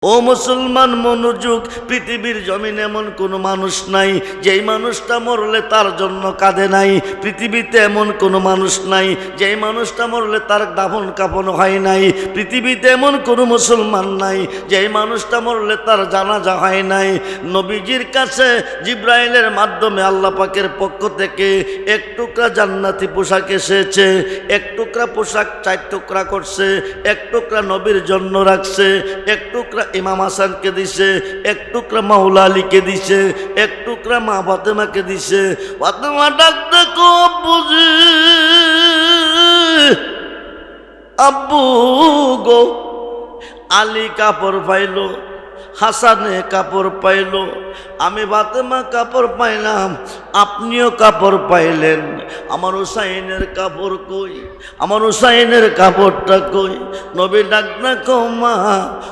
ও মুসলমান মনোযোগ, পৃথিবীর জমিনে এমন কোনো মানুষ নাই যেই মানুষটা মরলে তার জন্য কাঁদে নাই। পৃথিবীতে এমন কোনো মানুষ নাই যেই মানুষটা মরলে তার দাফন কাফন হয় নাই। পৃথিবীতে এমন কোনো মুসলমান নাই যেই মানুষটা মরলে তার জানাজা হয় নাই। নবীজির কাছে জিব্রাইলের মাধ্যমে আল্লাহ পাকের পক্ষ থেকে এক টুকরা জান্নাতি পোশাক এসেছে। এক টুকরা পোশাক 4 টুকরা করছে, এক টুকরা নবীর জন্য রাখছে, এক টুকরা ইমাম হাসানকে দিছে, এক টুকরা মাওলা আলীকে দিছে, এক টুকরা মা ফাতেমাকে দিছে। ফাতেমা ডাকতে কো বুঝি আব্বু গো। আলী কাপড় পাইলো, হাসানে কাপড় পাইল, আমি ফাতেমা কাপড় পাইলাম, আপনিও কাপড় পাইলেন। আমার হুসাইনের কাপড় কই? আমার হুসাইনের কাপড়টা কই? নবী ডাক না কো মা,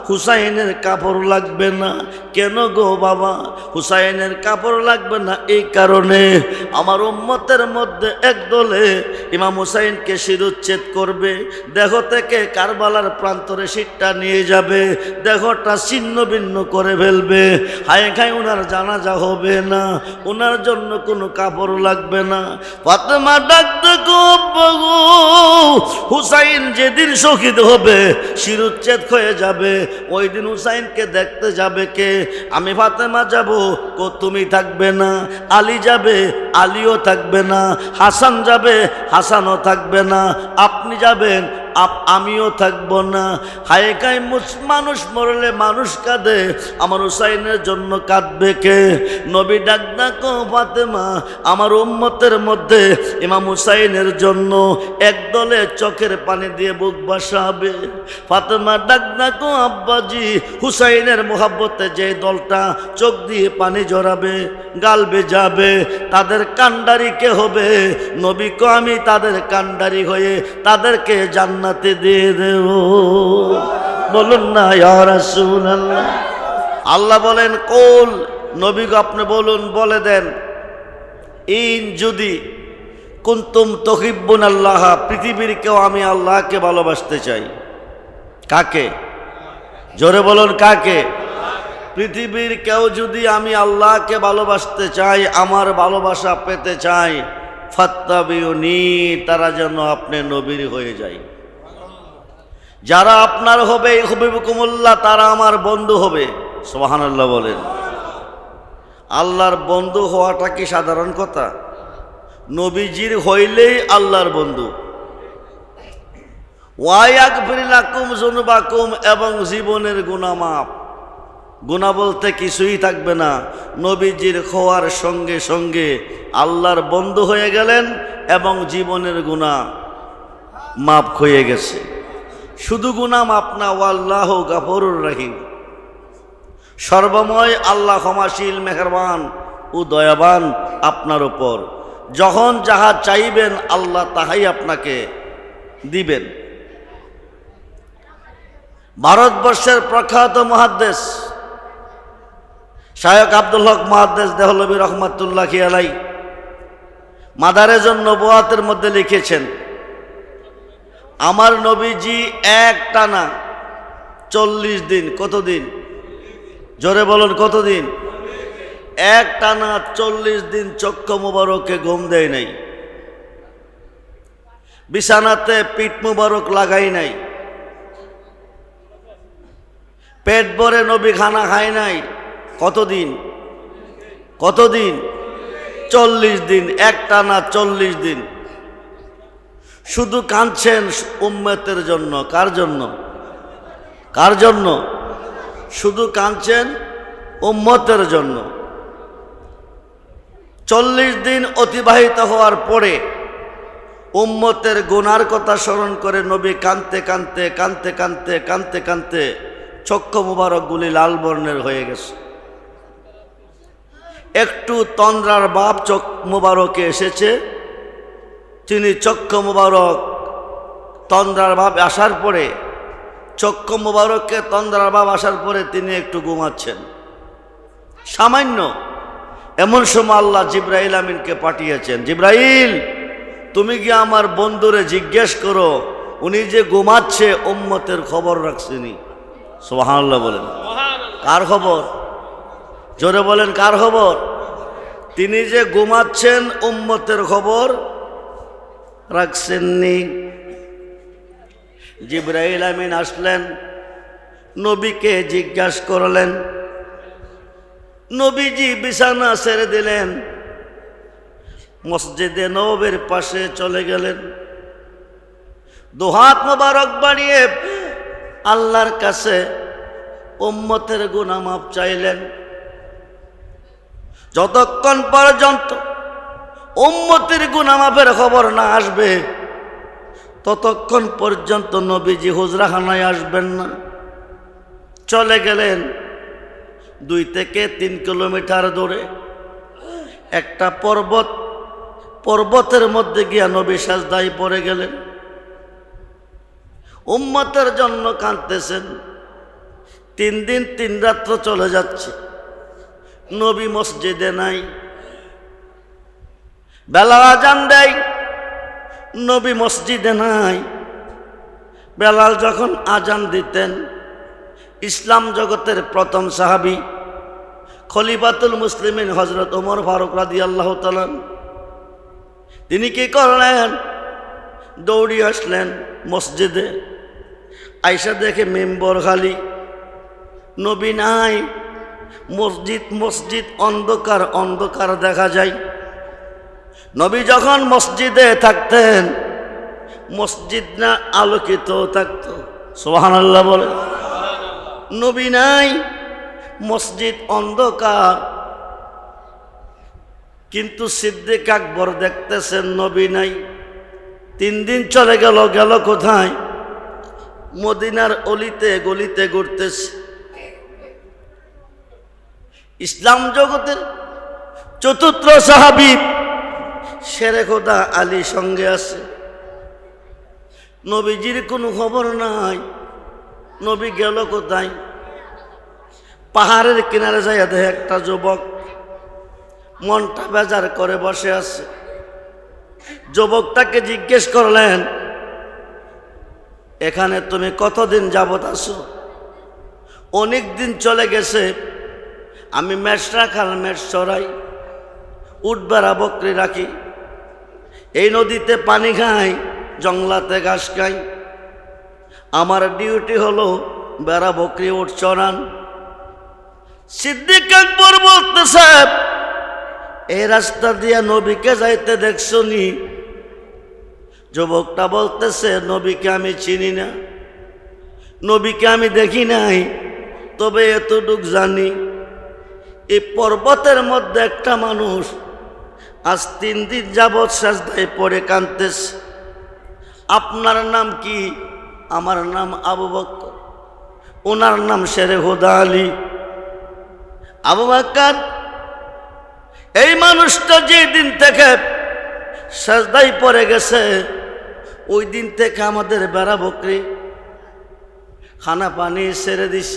হুসাইনের কাপড় লাগবে না। কেন গো বাবা হুসাইনের কাপড় লাগবে না? এই কারণে আমার উম্মতের মধ্যে একদলে ইমাম হুসাইনকে শিরোচ্ছেদ করবে, দেহ থেকে কারবালার প্রান্তরে শিরটা নিয়ে যাবে, দেহটা ছিন্ন ভিন্ন করে ফেলবে। হায় খায় ওনার জানাজা হবে না, ওনার জন্য কোনো কাপড় লাগবে না। ফাতেমা ডাকতে গো হুসাইন যেদিন শহীদ হবে, শিরোচ্ছেদ হয়ে যাবে, ওই দিন হুসাইনকে দেখতে যাবে কে? আমি ফাতেমা যাব, কো তুমি থাকবে না। আলী যাবে, আলীও থাকবে না। হাসান যাবে, হাসানও থাকবে না। আপনি যাবেন, আমিও থাকবো না। হায় খায় মানুষ মরলে মানুষ কাঁদে, আমার হুসাইনের জন্য কাঁদবে কে? নবী ডাক না কো ফাতেমা, আমার উম্মতের মধ্যে ইমাম হুসাইনের জন্য একদলে চোখের পানি দিয়ে বুক বাসাবে। ফাতেমা ডাক না কো আব্বাজি, হুসাইনের মোহাব্বতে যে দলটা চোখ দিয়ে পানি জড়াবে, গাল বেজাবে, তাদের কান্ডারি কে হবে? নবী কো আমি তাদের কান্ডারি হয়ে তাদেরকে জান্নাতে দিয়ে দেব। বলুন না ইয়া রাসূলুল্লাহ। আল্লাহ বলেন কুল, নবী গো আপনি বলুন, বলে দেন, ইন যদি কুনতুম তুহিব্বুন আল্লাহ, পৃথিবীর কেউ আমি আল্লাহকে ভালোবাসতে চাই। কাকে? জোরে বলুন কাকে? পৃথিবীর কেউ যদি আমি আল্লাহকে ভালোবাসতে চাই, আমার ভালোবাসা পেতে চাই, ফাত্তাবিউনি, তারা যেন আপনি নবীর হয়ে যায়। যারা আপনার হবে ইউহিব্বুকুমুল্লাহ, তারা আমার বন্ধু হবে। সুবহানাল্লাহ বলেন। আল্লাহর বন্ধু হওয়াটা কি সাধারণ কথা? নবীজির হইলেই আল্লাহর বন্ধু। ওয়ায়াগফির লাকুম যুনুবাকুম, এবং জীবনের গুনাহ মাফ। গুনাহ বলতে কিছুই থাকবে না। নবীজির হওয়ার সঙ্গে সঙ্গে আল্লাহর বন্ধু হয়ে গেলেন এবং জীবনের গুনাহ মাফ হয়ে গেছে। শুধু গুনাহ মাফ না, ওয়াল্লাহু গাফুরুর রহিম, সর্বময় আল্লাহ ক্ষমাশীল, মেহেরবান ও দয়াবান আপনার উপর। যখন যাহা চাইবেন আল্লাহ তাহাই আপনাকে দিবেন। ভারতবর্ষের প্রখ্যাত মুহাদ্দিস শায়খ আব্দুল হক মুহাদ্দিস দেহলভী রহমাতুল্লাহি আলাইহি মাদারেজুন নবুয়াতের মধ্যে লিখেছেন, আমার নবীজি এক টানা 40 দিন, কতদিন? জোরে বলুন কতদিন? এক টানা 40 দিন চক্ষু মুবারকে ঘুম দেয় নাই, বিছানাতে পিঠ মুবারক লাগাই নাই, পেট ভরে নবী খানা খায় নাই। কতদিন? কতদিন? 40 দিন, এক টানা 40 দিন। শুধু কাঁদছেন উম্মতের জন্য। কার জন্য? কার জন্য? শুধু কাঁদছেন উম্মতের জন্য। 40 দিন অতিবাহিত হওয়ার পরে উম্মতের গুনার কথা স্মরণ করে নবী কাঁদতে কাঁদতে কাঁদতে কাঁদতে কাঁদতে কাঁদতে চক্ষু মুবারকগুলি লাল বর্ণের হয়ে গেছে। একটু তন্দ্রার ভাব চোখ মুবারকে এসেছে। তিনি চক্ষু মুবারক তন্দ্রার ভাব আসার পরে, চক্ষু মুবারককে তন্দ্রার ভাব আসার পরে তিনি একটু ঘুমাচ্ছেন সামান্য। এমন সময় আল্লাহ জিব্রাইল আমিনকে পাঠিয়েছেন, জিব্রাইল তুমি কি আমার বন্ধুরে জিজ্ঞেস করো, উনি যে ঘুমাচ্ছে উম্মতের খবর রাখছেনি। সুবহানাল্লাহ বলেন। কার খবর? জোরে বলেন কার খবর? তিনি যে ঘুমাচ্ছেন উম্মতের খবর রাখছেননি। জিবরাইল আমিন আসলেন, নবীকে জিজ্ঞাসা করলেন, নবীজি বিছানা ছেড়ে দিলেন, মসজিদে নববীর পাশে চলে গেলেন, দুহাত মোবারক বাড়িয়ে আল্লাহর কাছে উম্মতের গুনাহ মাফ চাইলেন। যতক্ষণ পর্যন্ত উম্মতের গুনাহ মাফের খবর না আসবে ততক্ষণ পর্যন্ত নবীজি হুজরাখানায় আসবেন না। চলে গেলেন 2 থেকে 3 কিলোমিটার দূরে একটা পর্বতের মধ্যে গিয়া নবী সাজদায় পড়ে গেলেন। উম্মতের জন্য কাঁদতেছেন। 3 দিন 3 রাত্র চলে যাচ্ছে, নবী মসজিদে নাই। বেলা আজান দেয়, নবী মসজিদে নাই। বেলাল যখন আজান দিতেন, ইসলাম জগতের প্রথম সাহাবী খলিফাতুল মুসলিমিন হযরত ওমর ফারুক রাদিয়াল্লাহু তাআলা তিনি কি করলেন? দৌড়ি আসলেন মসজিদে। আয়েশা দেখে মেম্বর খালি, নবী নাই। মসজিদ অন্ধকার অন্ধকার দেখা যায়। নবী যখন মসজিদে থাকতেন মসজিদ না আলোকিত থাকতো। সুবহানাল্লাহ বলে। নবী নাই, মসজিদ অন্ধকার। কিন্তু সিদ্দিক আকবর দেখতেছেন নবী নাই। 3 দিন চলে গেল, গেল কোথায়? মদিনার অলিতে গলিতে ঘুরতেছে। ইসলাম জগতের চতুর্থ সাহাবী শেরে খোদা আলী সঙ্গে আছে। নবীজির কোনো খবর নাই। নবী গেল কোথায়? পাহাড়ের কিনারে যাইয়া দেখে একটা যুবক মনটা বেজার করে বসে আছে। যুবকটাকে জিজ্ঞেস করলেন, এখানে তুমি কতদিন যাবত আছো? অনেক দিন চলে গেছে। আমি মেষ রাখাল, মেষ চড়াই, উট বেড়া বকরি রাখি, এই নদীতে পানি খাই, জঙ্গলাতে ঘাস খাই। আমার ডিউটি হলো বেড়া বকরি উট চড়ান। সিদ্দিক আকবর বলতেছে, এই রাস্তা দিয়া নবীকে যাইতে দেখছো নি? যুবকটা বলতেছে, নবীকে আমি চিনি না, নবীকে আমি দেখি নাই, তবে এতটুক জানি এই পর্বতের মধ্যে একটা মানুষ আজ 3 দিন যাবৎ সাজদায় পড়ে কাঁদতেছে। আপনার নাম কি? আমার নাম আবু বকর। ওনার নাম শেরে খোদা আলী। আবু বকর, এই মানুষটা যে দিন থেকে সাজদায় পড়ে গেছে ওই দিন থেকে আমাদের বেড়া বকরি খানা পানি ছেড়ে দিস,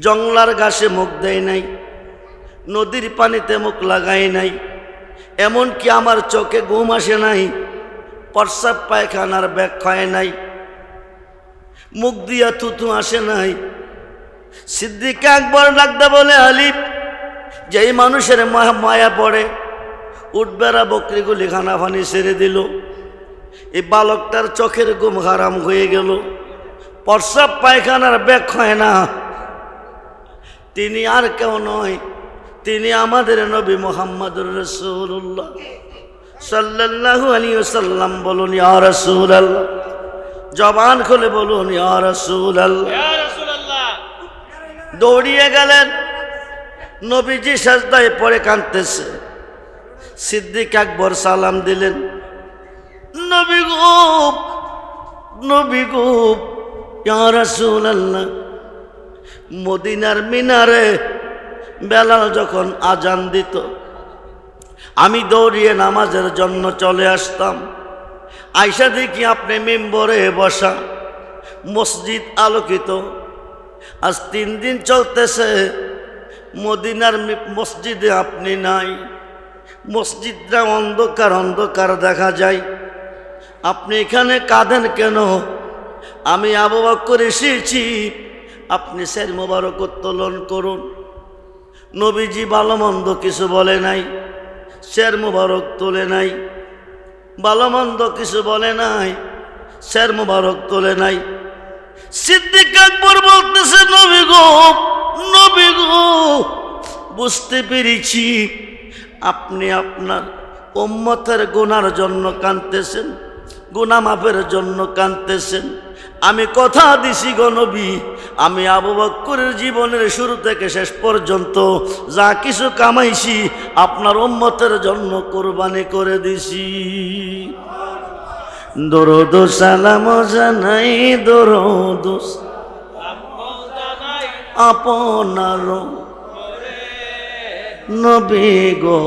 জংলার ঘাসে মুখ দেয় নাই, নদীর পানিতে মুখ লাগাই নাই, এমনকি আমার চোখে ঘুম আসে নাই, প্রস্রাব পায়খানার ব্যাগ খায় নাই, মুখ দিয়া থুতু আসে নাই। সিদ্দিক আকবর ডাকতে বলে, আলী, যেই মানুষের মায়া পড়ে উট বেড়া বকরিগুলি খানা পানি ছেড়ে দিল, এই বালকটার চোখের ঘুম হারাম হয়ে গেল, প্রস্রাব পায়খানার ব্যাগ হয় না, তিনি আর কেউ নয়, তিনি আমাদের নবী মুহাম্মদুর রাসূলুল্লাহ সাল্লাল্লাহু আলাইহি ওয়াসাল্লাম। বলুন ইয়া রাসূলুল্লাহ, জবান খুলে বলুন ইয়া রাসূলুল্লাহ। দৌড়িয়ে গেলেন, নবীজি সাজদায় পড়ে কাঁদতেছে। সিদ্দিক আকবর সালাম দিলেন, নবী গো, নবী গো, ইয়া রাসূলুল্লাহ। মদিনার মিনারে বেলাল যখন আজান দিত আমি দৌড়িয়ে নামাজের জন্য চলে আসতাম। আয়েশা দেখি আপনি মিম্বরে বসা, মসজিদ আলোকিত। আজ 3 দিন চলতেছে মদিনার মসজিদে আপনি নাই, মসজিদটা অন্ধকার অন্ধকার দেখা যায়, আপনি এখানে কাঁদেন কেন? আমি আবু বকর এসেছি আপনি শের মোবারক উত্তোলন করুন। নবীজি ভালো মন্দ কিছু বলে নাই, শের মোবারক তোলে নাই, ভালো মন্দ কিছু বলে নাই, শের মোবারক তোলে নাই। সিদ্দিক আকবর বলতেছে, নবী গো, নবী গো, বুঝতে পেরেছি আপনি আপনার উম্মতের গুনার জন্য কাঁদতেছেন, গুনাহ মাফের জন্য কাঁদতেছেন। আমি কথা দিছি গো নবী, আমি আবু বকরের জীবনের শুরু থেকে শেষ পর্যন্ত যা কিছু কামাইছি আপনার উম্মতের জন্য কুরবানি করে দিছি। দরুদ সালাম জানাই, দরুদ আপনার নবী গো,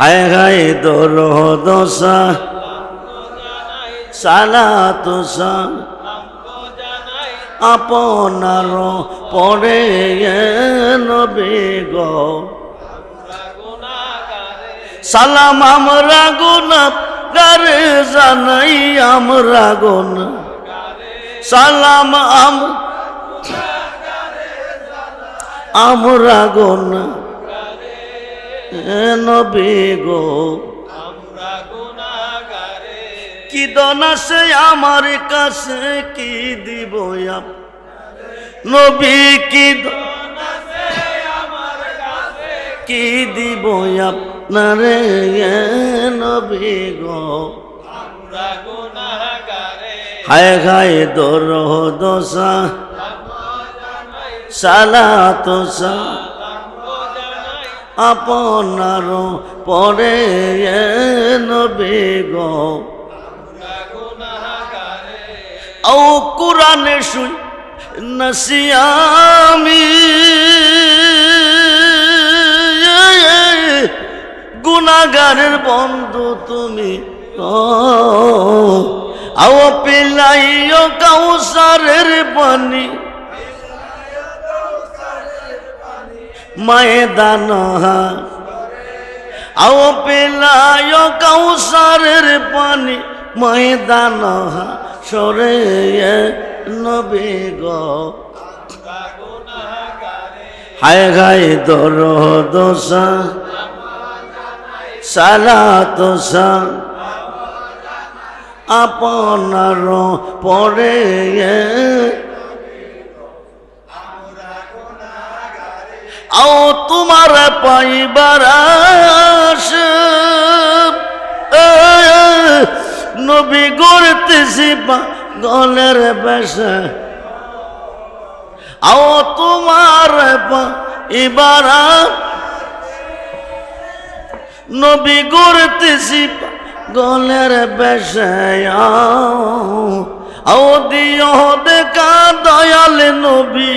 হায় হায় দরুদ সালাত আপনার পরে নবী গো, সালাম আমরা গুনাহগারে জানাই, আমরা গুনাহ, সালাম আমরা গুনাহ নবী গো, কি দন আছে আমার কাছে কি দিব নবী, কি কি দিব আপনারে নবী গো, হায় হায় দরুদ সালাত আপনার পরে নবী গো। ও কুরআনে শুই নসিয়ামি, গুনাহগারের বন্ধু তুমি আও পিলাইও কাউসারের পানি, ময়দান আও পিলাইও কাউসারের পানি, ময়দান সরে নবী গো, হায় হায় দরুদ সালাত আপনার পরে আও তোমার পাইবার আশা, নবী গড়তেছি গলের বেশে, আও তোমার পাইবার নবী গড়তেছি গলের বেশে, আও দিও দেখা দয়াল নবী,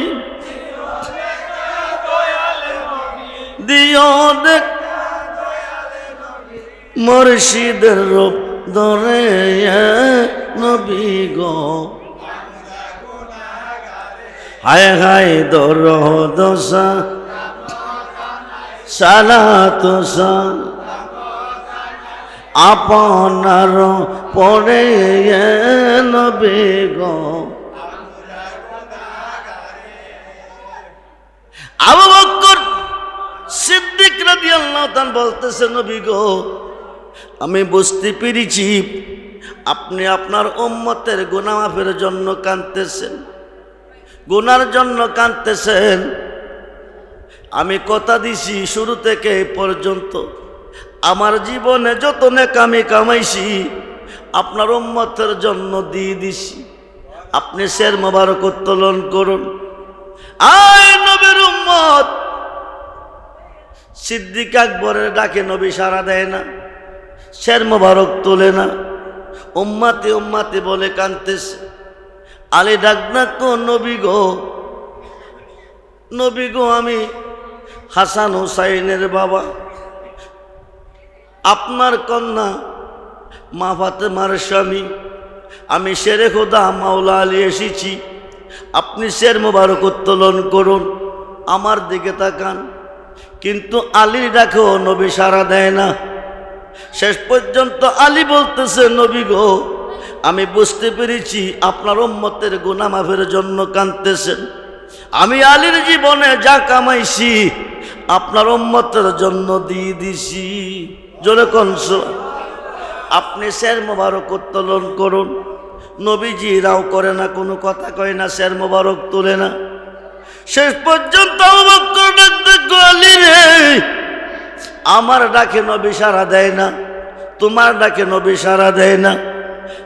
দিও দেখ মুর্শিদের রূপ ধরে নবী গো, হায় হায় দরুদ সালাত আপনার পরে নবী গো। আবু বকর সিদ্দিক রাদিয়াল্লাহু তাআলা বলতেছে, নবী গো, আমি বুঝতে পেরেছি আপনি আপনার উম্মতের গুনাহ মাফের জন্য কাঁদতেছেন, গুনার জন্য কাঁদতেছেন। আমি কথা দিছি শুরু থেকে এই পর্যন্ত আমার জীবনে যত নেক আমি কামাইছি আপনার উম্মতের জন্য দিয়ে দিছি, আপনি শের মোবারক উত্তোলন করুন। আয় নবীর উম্মত, সিদ্দিক আকবরের ডাকে নবী সাড়া দেয় না, শের মোবারক তোলে না, উম্মতি উম্মতি বলে কাঁদতেছে। আলী ডাক না, তো নবী গো, নবী গো, আমি হাসান হুসাইনের বাবা, আপনার কন্যা মা ফাতেমার স্বামী, আমি শেরে খোদা মাওলা আলী এসেছি, আপনি শের মোবারক উত্তোলন করুন, আমার দিকে তাকান। কিন্তু আলীর ডাকেও নবী সাড়া দেয় না। শেষ পর্যন্ত আলী বলতেছে, নবী গো, আমি বুঝতে পেরেছি আপনার উম্মতের গুনাহ মাফের জন্য কাঁদতেছেন। আমি আলীর জীবনে যা কামাইছি আপনার উম্মতের জন্য দিয়ে দিছি। জোরে কনস। আপনি শের মোবারক উত্তোলন করুন। নবীজি রাও করে না, কোনো কথা কয় না, শের মোবারক তোলে না। শেষ পর্যন্ত আবু বকর ডাকতে আলী রে, আমার ডাকে নবী সাড়া দেয় না, তোমার ডাকে নবী সাড়া দেয় না।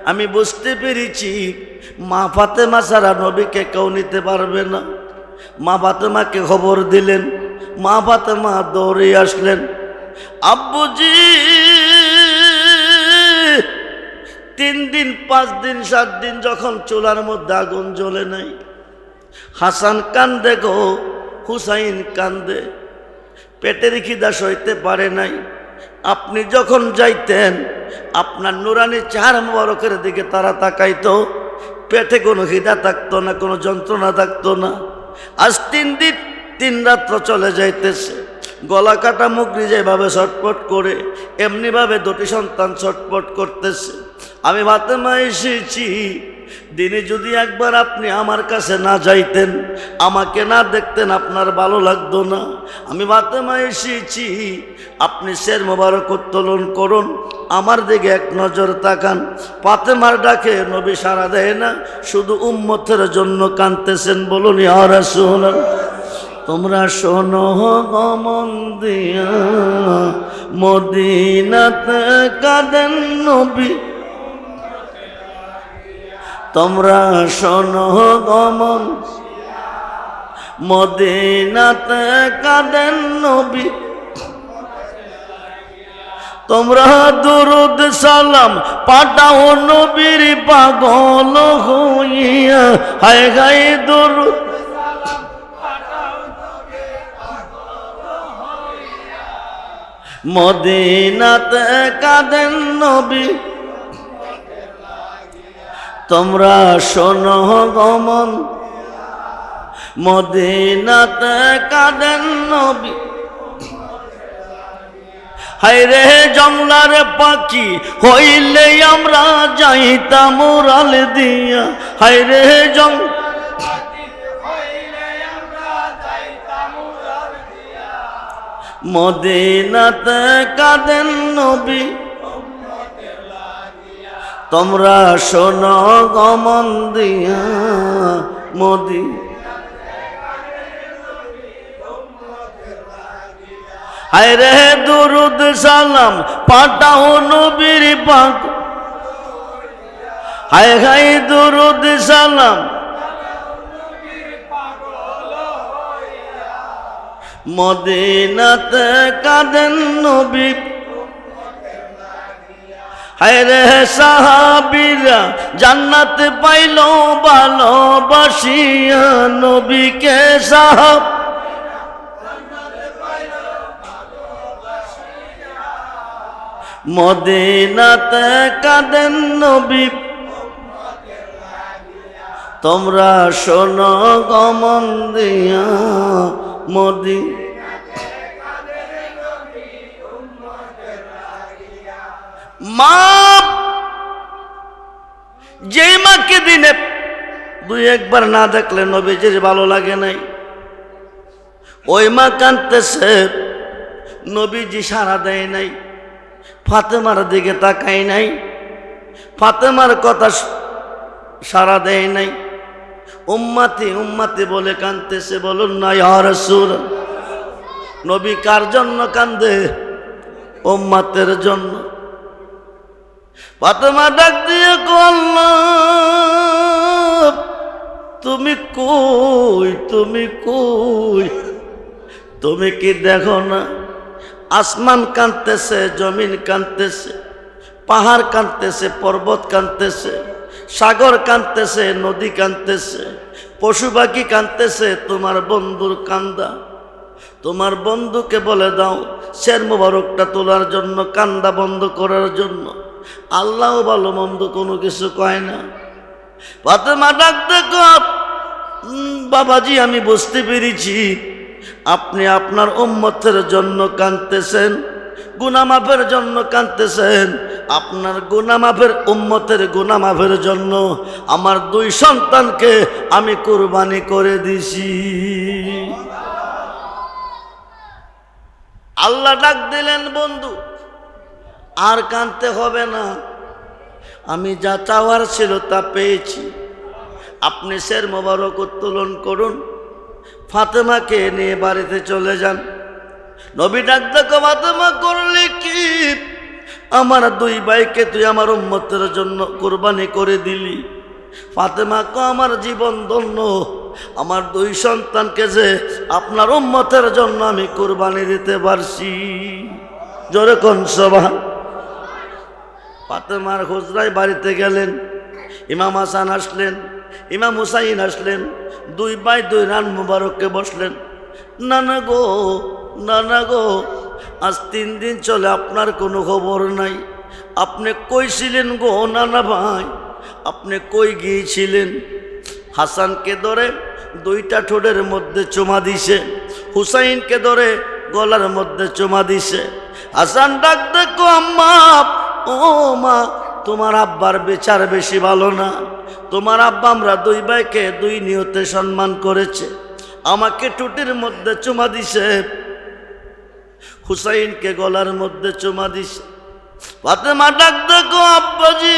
আমি বুঝতে পেরেছি মা ফাতেমা ছাড়া নবীকে কেউ নিতে পারবে না। মা ফাতেমাকে খবর দিলেন, মা ফাতেমা দৌড়ে আসলেন, আব্বুজি 3 দিন 5 দিন 7 দিন যখন চুলার মধ্যে আগুন জ্বলে নাই, হাসান কান্দে গো, হুসাইন কান্দে, পেটের খিদা সইতে পারে নাই। আপনি যখন যাইতেন আপনার নুরানি চেহারা মোবারকের দিকে তারা তাকাইতো, পেটে কোনো খিদা থাকতো না, কোনো যন্ত্রণা থাকতো না। আজ 3 দিন 3 রাত্র চলে যাইতেছে, গলা কাটা মুগরি যেভাবে ছটপট করে এমনিভাবে 2টি সন্তান ছটপট করতেছে। আমি ফাতেমা এসেছি, দিনে যদি একবার আপনি আমার কাছে না যাইতেন, আমাকে না দেখতেন, আপনার ভালো লাগতো না। আমি ফাতেমা এসেছি, আপনি শের মোবারক উত্তোলন করুন, আমার দিকে এক নজর তাকান। ফাতেমার ডাকে নবী সাড়া দেয় না, শুধু উম্মতের জন্য কাঁদতেছেন। বলুন ইয়া রাসূলুল্লাহ। তোমরা শোনো গো মন দিয়া, মদিনাতে কাঁদেন নবী। তোমরা শোনো গো মন, মদিনাতে কাঁদেন নবী। তোমরা দুরুদ সালাম পাঠাও নবীর পাগল হইয়া, হায় হায় দুরুদ মদিনাতে কাঁদেন নবী। তোমরা শোনো গো মন, মদিনাতে কাঁদেন নবী। হায়রে জংলার পাখি হইলে আমরা যাইতাম উড়াল দিয়া। হায়রে মদিনাতে কাঁদেন নবী। তোমরা শোনো গো মন দিয়া, মদি হায়রে দুরুদ সালাম পাঠাও নবীর পাক। হায় হায় দুরুদ সালাম মদিনাতে কাঁদেন নবী। হায়রে সাহাবীরা জান্নাত পাইল ভালোবাসিয়া নবীকে। সাহাব মদিনাতে কাঁদেন নবী। তোমরা শোনো গো মন দিয়া, মদি মা, যে মাকে দিনে 2-1 বার না দেখলে নবীজির ভালো লাগে নাই, ওই মা কাঁদতেছে, নবীজি সাড়া দেয় নাই, ফাতেমার দিকে তাকায় নাই, ফাতেমার কথা সাড়া দেয় নাই। উম্মতি উম্মতি বলে কাঁদতেছে। বলুন না ইয়া রাসূলুল্লাহ। নবী কার জন্য কান্দে? উম্মতের জন্য। ফাতেমা ডাক দিয়ে আল্লাহ, তুমি কই, তুমি কই? তুমি কি দেখো না আসমান কাঁদতেছে, জমিন কাঁদতেছে, পাহাড় কাঁদতেছে, পর্বত কাঁদতেছে, সাগর কাঁদতেছে, নদী কাঁদতেছে, পশু পাখি কাঁদতেছে। তোমার বন্ধুর কান্দা, তোমার বন্ধুকে বলে দাও শের মোবারকটা তোলার জন্য, কান্দা বন্ধ করার জন্য। আল্লাহ ভালো মন্দ কোনো কিছু কয় না। ফাতেমা ডাক দেখো, বাবাজি আমি বুঝতে পেরেছি আপনি আপনার উম্মতের জন্য কাঁদতেছেন। গুনাহ মাফের জন্য কাঁদতেছেন, আপনার গুনাহ মাফের, উম্মতের গুনাহ মাফের জন্য আমার 2 সন্তানকে আমি কুরবানি করে দিছি। আল্লাহ ডাক দিলেন, বন্ধু আর কাঁদতে হবে না, আমি যা চাওয়ার ছিল তা পেয়েছি। আপনি শের মোবারক উত্তোলন করুন, ফাতেমাকে নিয়ে বাড়িতে চলে যান। নবী ডাক দেখো, ফাতেমা করলি কি? আমার 2 ভাইকে তুই আমার উম্মতের জন্য কুরবানি করে দিলি। ফাতেমা কো, আমার জীবন ধন্য, আমার 2 সন্তানকে যে আপনার উম্মতের জন্য আমি কুরবানি দিতে পারছি। জোরে কোন সুবহান। ফাতেমার হুজরায় বাড়িতে গেলেন, ইমাম হাসান আসলেন, ইমাম হুসাইন আসলেন, 2 ভাই 2 রান মুবারককে বসলেন। নানা গো, নানা গো, আজ 3 দিন চলে আপনার কোনো খবর নাই, আপনি কই ছিলেন গো নানা ভাই, আপনি কই গিয়েছিলেন? হাসানকে ধরে 2টা ঠোঁটের মধ্যে চুমা দিছে, হুসাইনকে ধরে গলার মধ্যে চুমা দিছে। হাসান ডাক দেখো, আম্মা, ও মা, তোমার আব্বার বিচার বেশি ভালো না। তোমার আব্বা আমরা 2 ভাইকে 2 নিয়তে সম্মান করেছে, আমাকে টুটির মধ্যে চুমা দিছে, হুসাইনকে গলার মধ্যে চুমা দিছে। ফাতেমা ডাক দেখো, আব্বাজি,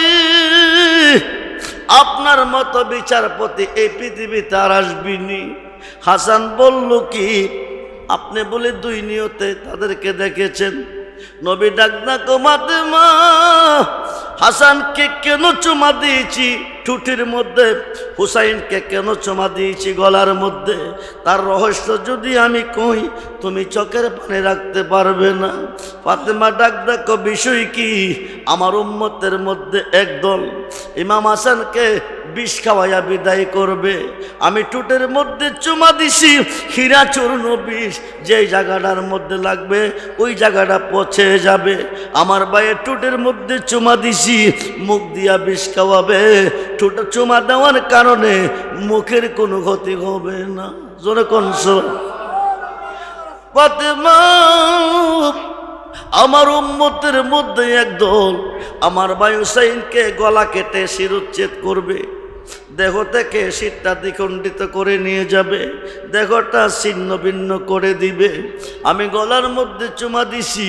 আপনার মতো বিচারপতি এই পৃথিবীতে আর আসবিনি। হাসান বলল কি, আপনি বলে 2 নিয়তে তাদেরকে দেখেছেন? নবী ডাক দেখো, ফাতেমা, হাসানকে কেন চুমা দিয়েছি ঠুটির মধ্যে, হুসাইনকে কেন চুমা দিয়েছি গলার মধ্যে, তার রহস্য যদি আমি কই তুমি চোখের পানি রাখতে পারবে না। ফাতেমা ডাক দেখো, বিষয় কি? আমার উম্মতের মধ্যে একদল ইমাম হাসানকে বিষ খাওয়াইয়া বিদায় করবে, আমি টুটের মধ্যে চুমা দিছি হীরা চূর্ণ বিষ, যেই জায়গাটার মধ্যে লাগবে ওই জায়গাটা পচে যাবে। আমার ভাইয়ের টুটের মধ্যে চুমা দিছি, মুখ দিয়া বিষ খাওয়াবে, টুটে চুমা দেওয়ার কারণে মুখের কোনো ক্ষতি হবে না। জোরে কনস। ফাতেমা, আমার উম্মতের মধ্যে একদল আমার ভাই হুসাইনকে গলা কেটে শিরোচ্ছেদ করবে, দেহ থেকে শীতটা দ্বিখণ্ডিত করে নিয়ে যাবে, দেহটা ছিন্ন ভিন্ন করে দিবে। আমি গলার মধ্যে চুমা দিছি,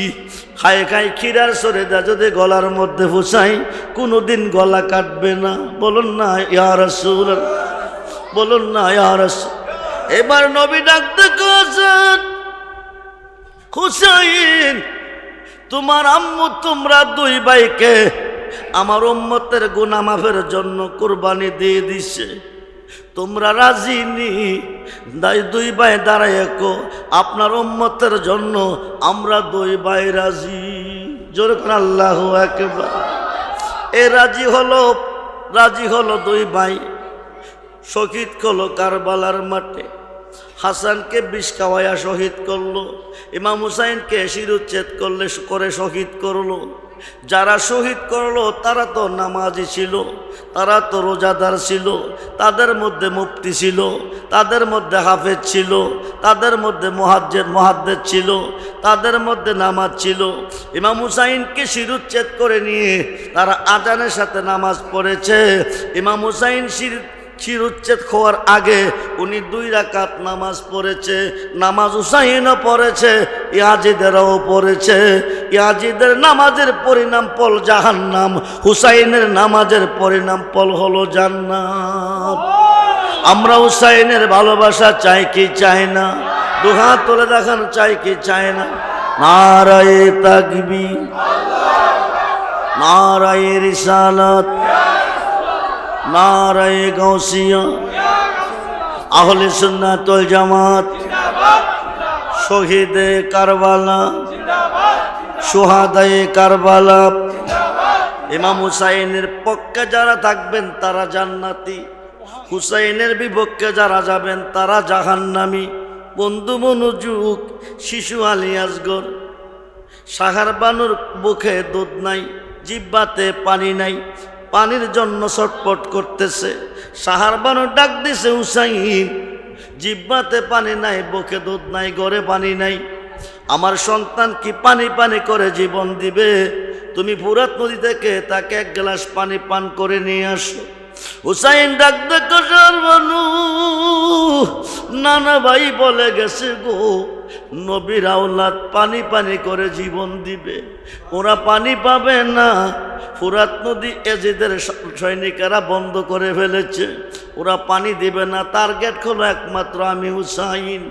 খায় খায় ক্ষীরার সরে দা যদি গলার মধ্যে ফুসাই কোনোদিন গলা কাটবে না। বলুন না ইয়া রাসূলুল্লাহ, বলুন না ইয়া রাসূল। এবার নবী ডাকতে কছেন, হুসাইন, তোমার আম্মু তোমরা 2 ভাইকে আমার উম্মতের গুনাহ মাফের জন্য কুরবানি দিয়ে দিছে, তোমরা রাজি নি? 2 ভাই দাঁড়ায় কো, আপনার উম্মতের জন্য আমরা 2 ভাই রাজি। জোরে করে আল্লাহু আকবার। এ রাজি হলো 2 ভাই, শহীদ হলো কারবালার মাঠে। হাসানকে বিষ খাওয়াইয়া শহীদ করলো, ইমাম হুসাইনকে শিরোচ্ছেদ করে শহীদ করলো। যারা শহীদ করলো তারা তো নামাজি ছিল, তারা তো রোজাদার ছিল, তাদের মধ্যে মুফতি ছিল, তাদের মধ্যে হাফেজ ছিল, তাদের মধ্যে মুহাদ্দিস ছিল, তাদের মধ্যে নামাজ ছিল। ইমাম হুসাইনকে শিরোচ্ছেদ করে নিয়ে তারা আজানের সাথে নামাজ পড়েছে। ইমাম হুসাইন শিরোচ্ছেদ হওয়ার আগে উনি 2 রাকাত নামাজ পড়েছে, নামাজ হুসাইনও পড়েছে, ইয়াজিদেরও পড়েছে। ইয়াজিদের নামাজের পরিণাম ফল জাহান্নাম, হুসাইনের নামাজের পরিণাম ফল হলো জান্নাত। আমরা হুসাইনের ভালোবাসা চাই কি চাই না? 2 হাত তুলে দেখান, চাই কি চাই না? নারায়ে তাকবীর, নারায়ে রিসালাত, নারায়ে গাউসিয়া, আহলে সুন্নাত ওয়াল জামাত, শহীদে কারবালা, শুহাদায়ে কারবালা। ইমাম হুসাইনের পক্ষে যারা থাকবেন তারা জান্নাতি, হুসাইনের বিপক্ষে যারা যাবেন তারা জাহান্নামী। বন্ধু মনোযোগ, শিশু আলী আসগর, সাহার বানুর মুখে দুধ নাই, জিহ্বাতে পানি নাই, পানির জন্য ছটপট করতেছে। সাহার বানু ডাক দিছে, হুসাইন, জিহ্বাতে পানি নাই, বুকে দুধ নাই, ঘরে পানি নাই, আমার সন্তান কি পানি পানি করে জীবন দিবে? তুমি ফুরাত নদী থেকে তাকে এক গ্লাস পানি পান করে নিয়ে আসো। হুসাইন ডাক দেখো সর্বনু, নানা ভাই বলে গেছে গো, নবীর আওলাদ পানি পানি করে জীবন দিবে, ওরা পানি পাবে না। ফুরাত নদী এজিদের সৈনিকেরা বন্ধ করে ফেলেছে, ওরা পানি দিবে না। টার্গেট হলো একমাত্র আমি হুসাইন।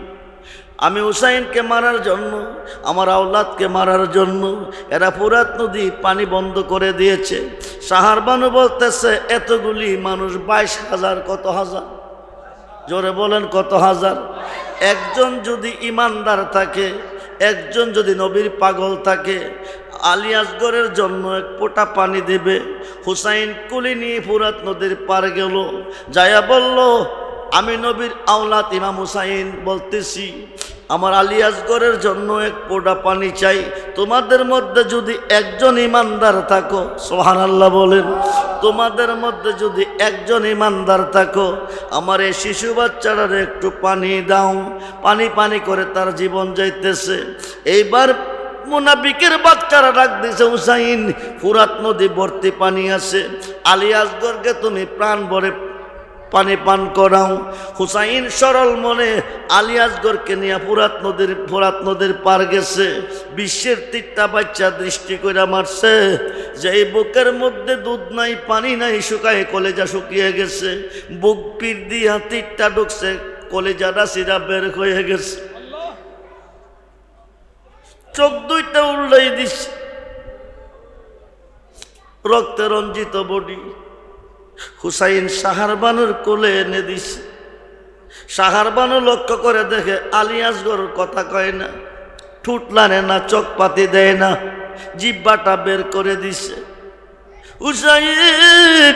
আমি হুসাইনকে মারার জন্য, আমার আওলাদকে মারার জন্য এরা ফুরাত নদী পানি বন্ধ করে দিয়েছে। সাহারবানু বলতেছে এতগুলি মানুষ 22,000, কত হাজার? জোরে বলেন কত হাজার? একজন যদি ইমানদার থাকে, একজন যদি নবীর পাগল থাকে, আলী আসগরের জন্য এক ফোঁটা পানি দেবে। হুসাইন কুলি নিয়ে ফুরাত নদীর পার গেল, যায়া বলল, আমি নবীর আওলাদ ইমাম হুসাইন বলতেছি, আমার আলী আসগরের জন্য এক ফোঁটা পানি চাই। তোমাদের মধ্যে যদি একজন ইমানদার থাকো, সুবহানাল্লাহ বলেন, তোমাদের মধ্যে যদি একজন ইমানদার থাকো, আমার এই শিশু বাচ্চাটার একটু পানি দাও। পানি পানি করে তার জীবন যাইতেছে। এইবার মুনাফিকের বাচ্চারা ডাক দিছে, হুসাইন ফুরাত নদী ভর্তি পানি আছে, আলী আসগরকে তুমি প্রাণ ভরে পানি পান করাও। হুসাইন সরল মনে আলী আসগরকে নিয়ে ফুরাত নদীর পার গেছে। বিশ্বের 3টা বাচ্চা দৃষ্টি করে মারছে যে এই বুকের মধ্যে দুধ নাই, পানি নাই, শুকায় কলেজা শুকিয়ে গেছে। বুক পিঠ দিয়া 3টা ঢুকছে, কলেজাটা সিরা বের হয়ে গেছে। চোখ 2টা উল্লাই দিছে, রক্তে রঞ্জিত বডি। হুসাইন সাহারবানুর কোলে এনে দিছে। সাহারবানু লক্ষ্য করে দেখে আলী আসগর কথা কয় না, ঠুট লানে না, চোখ পাতি দেয় না, জিহ্বাটা বের করে দিছে। হুসাইন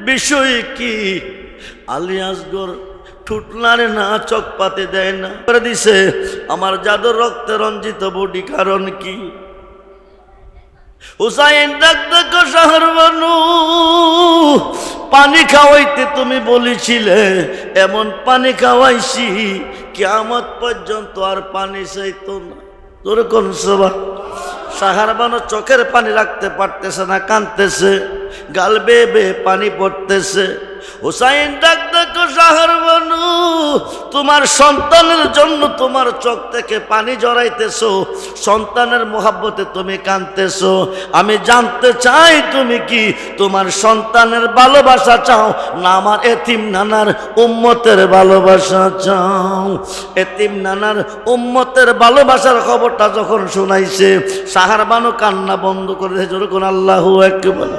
বিষয় কি? আলী আসগর ঠুট লানে না, চোখ পাতি দেয় না, করে দিছে। আমার জাদুর রক্তে রঞ্জিত বডি, কারণ কি? হুসাইন ডাক দেখো সাহারবানু, পানি খাওয়াইতে তুমি বলেছিলে, এমন পানি খাওয়াইছি কিয়ামত পর্যন্ত আর পানি চাইতো না। তোর কোন সভা? সাহারবানু চোখের পানি রাখতে পারতেছে না, কাঁদতেছে, গাল বেয়ে বেয়ে পানি পড়তেছে। হুসাইন ডাক দেখো সাহারবানু, তোমার সন্তানের জন্য তোমার চোখ থেকে পানি জড়াইতেছো, সন্তানের মোহাব্বতে তুমি কাঁদতেছো। আমি জানতে চাই তুমি কি তোমার সন্তানের ভালোবাসা চাও না আমার এতিম নানার উম্মতের ভালোবাসা চাও? এতিম নানার উম্মতের ভালোবাসার খবরটা যখন শোনাইছে, সাহারবানু কান্না বন্ধ করে দিয়েছে। যখন আল্লাহু আকবার।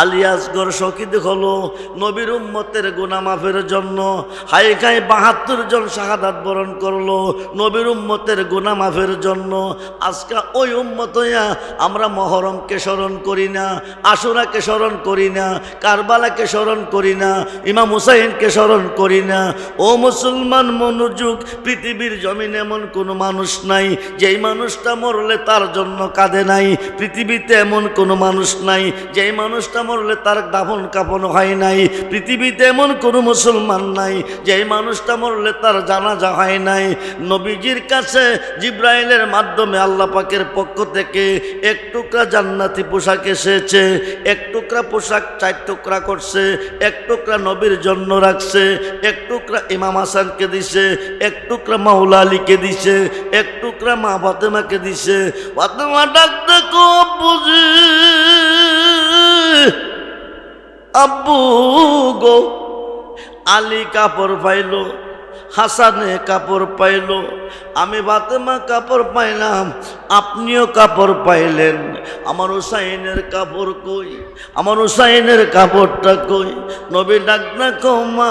আলী আসগর শহীদ হলো নবীর উম্মতের গুনাহ মাফের জন্য। হাই খাই 72 জন শাহাদাত বরণ করলো নবীর উম্মতের গুনাহ মাফের জন্য। আজকে ওই উম্মত হইয়া আমরা মহরমকে স্মরণ করি না, আশুরাকে স্মরণ করি না, কারবালাকে স্মরণ করি না, ইমাম হুসাইনকে স্মরণ করি না। ও মুসলমান মনোযোগ, পৃথিবীর জমিনে এমন কোনো মানুষ নাই যেই মানুষটা মরলে তার জন্য কাঁদে নাই। পৃথিবীতে এমন কোনো মানুষ নাই যেই মানুষটা মরলে তার দাফন কাফন হয় নাই। পৃথিবীতে এমন কোনো মুসলমান নাই যেই মানুষটা মরলে তার জানাজা হয় নাই। নবীজির কাছে জিব্রাইলের মাধ্যমে আল্লাহ পাকের পক্ষ থেকে এক টুকরা জান্নাতি পোশাক এসেছে। এক টুকরা পোশাক 4 টুকরা করছে, এক টুকরা নবীর জন্য রাখছে, এক টুকরা ইমাম হাসানকে দিছে, এক টুকরা মাওলা আলীকে দিছে, এক টুকরা মা ফাতেমাকে দিছে। ফাতেমা ডাক দেখো বুঝি, আব্বু গো। আলী কাপড় পাইলো, হাসানে কাপড় পাইলো, আমি ফাতেমা কাপড় পাইলাম, আপনিও কাপড় পাইলেন। আমার হুসাইনের কাপড় কই? আমার হুসাইনের কাপড়টা কই? নবী ডাক না কো মা,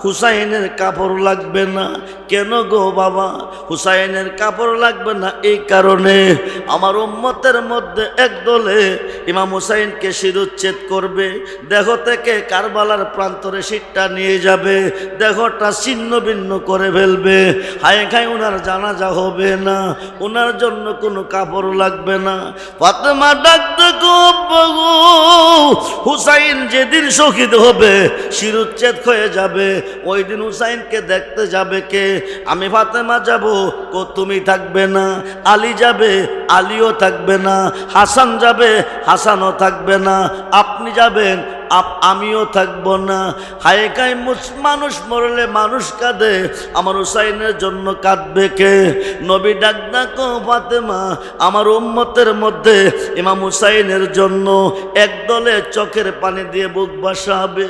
হুসাইনের কাপড় লাগবে না। কেন গো বাবা হুসাইনের কাপড় লাগবে না? এই কারণে আমার উম্মতের মধ্যে একদলে ইমাম হুসাইনকে শিরুচ্ছেদ করবে, দেহ থেকে কারবালার প্রান্তরে শিরটা নিয়ে যাবে, দেহটা ছিন্ন ভিন্ন করে ফেলবে। হায় খায় ওনার জানাজা হবে না, ওনার জন্য কোনো কাপড় লাগবে না। ফাতেমা ডাকতে হুসাইন যেদিন শহীদ হবে, শিরুচ্ছেদ হয়ে যাবে, ওই দিন হুসাইনকে দেখতে যাবে কে? আমি ফাতেমা যাব, তুমি থাকবে না। আলী যাবে, আলীও থাকবে না। হাসান যাবে, হাসানও থাকবে না। আপনি যাবেন, আমিও থাকবো না। হায় খায় মানুষ মরলে মানুষ কাঁদে, আমার হুসাইনের জন্য কাঁদবে কে? নবী ডাক ডাকো ফাতেমা, আমার উম্মতের মধ্যে ইমাম হুসাইনের জন্য একদলে চোখের পানি দিয়ে বুক বাসাবে।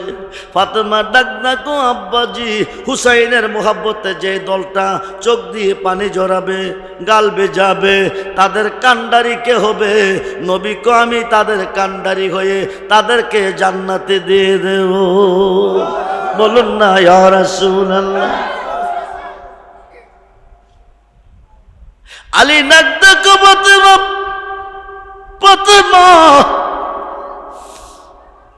ফাতেমা ডাক ডাকো আব্বাজি, হুসাইনের মোহাব্বতে যে দলটা চোখ দিয়ে পানি জড়াবে, গাল বেজাবে, তাদের কান্ডারি কে হবে? নবী কো আমি তাদের কান্ডারি হয়ে তাদেরকে জান্নাতে দিয়ে দেব। বলুন না ইয়া রাসূলুল্লাহ। আলী নাকদা কো ফাতেমা, ফাতেমা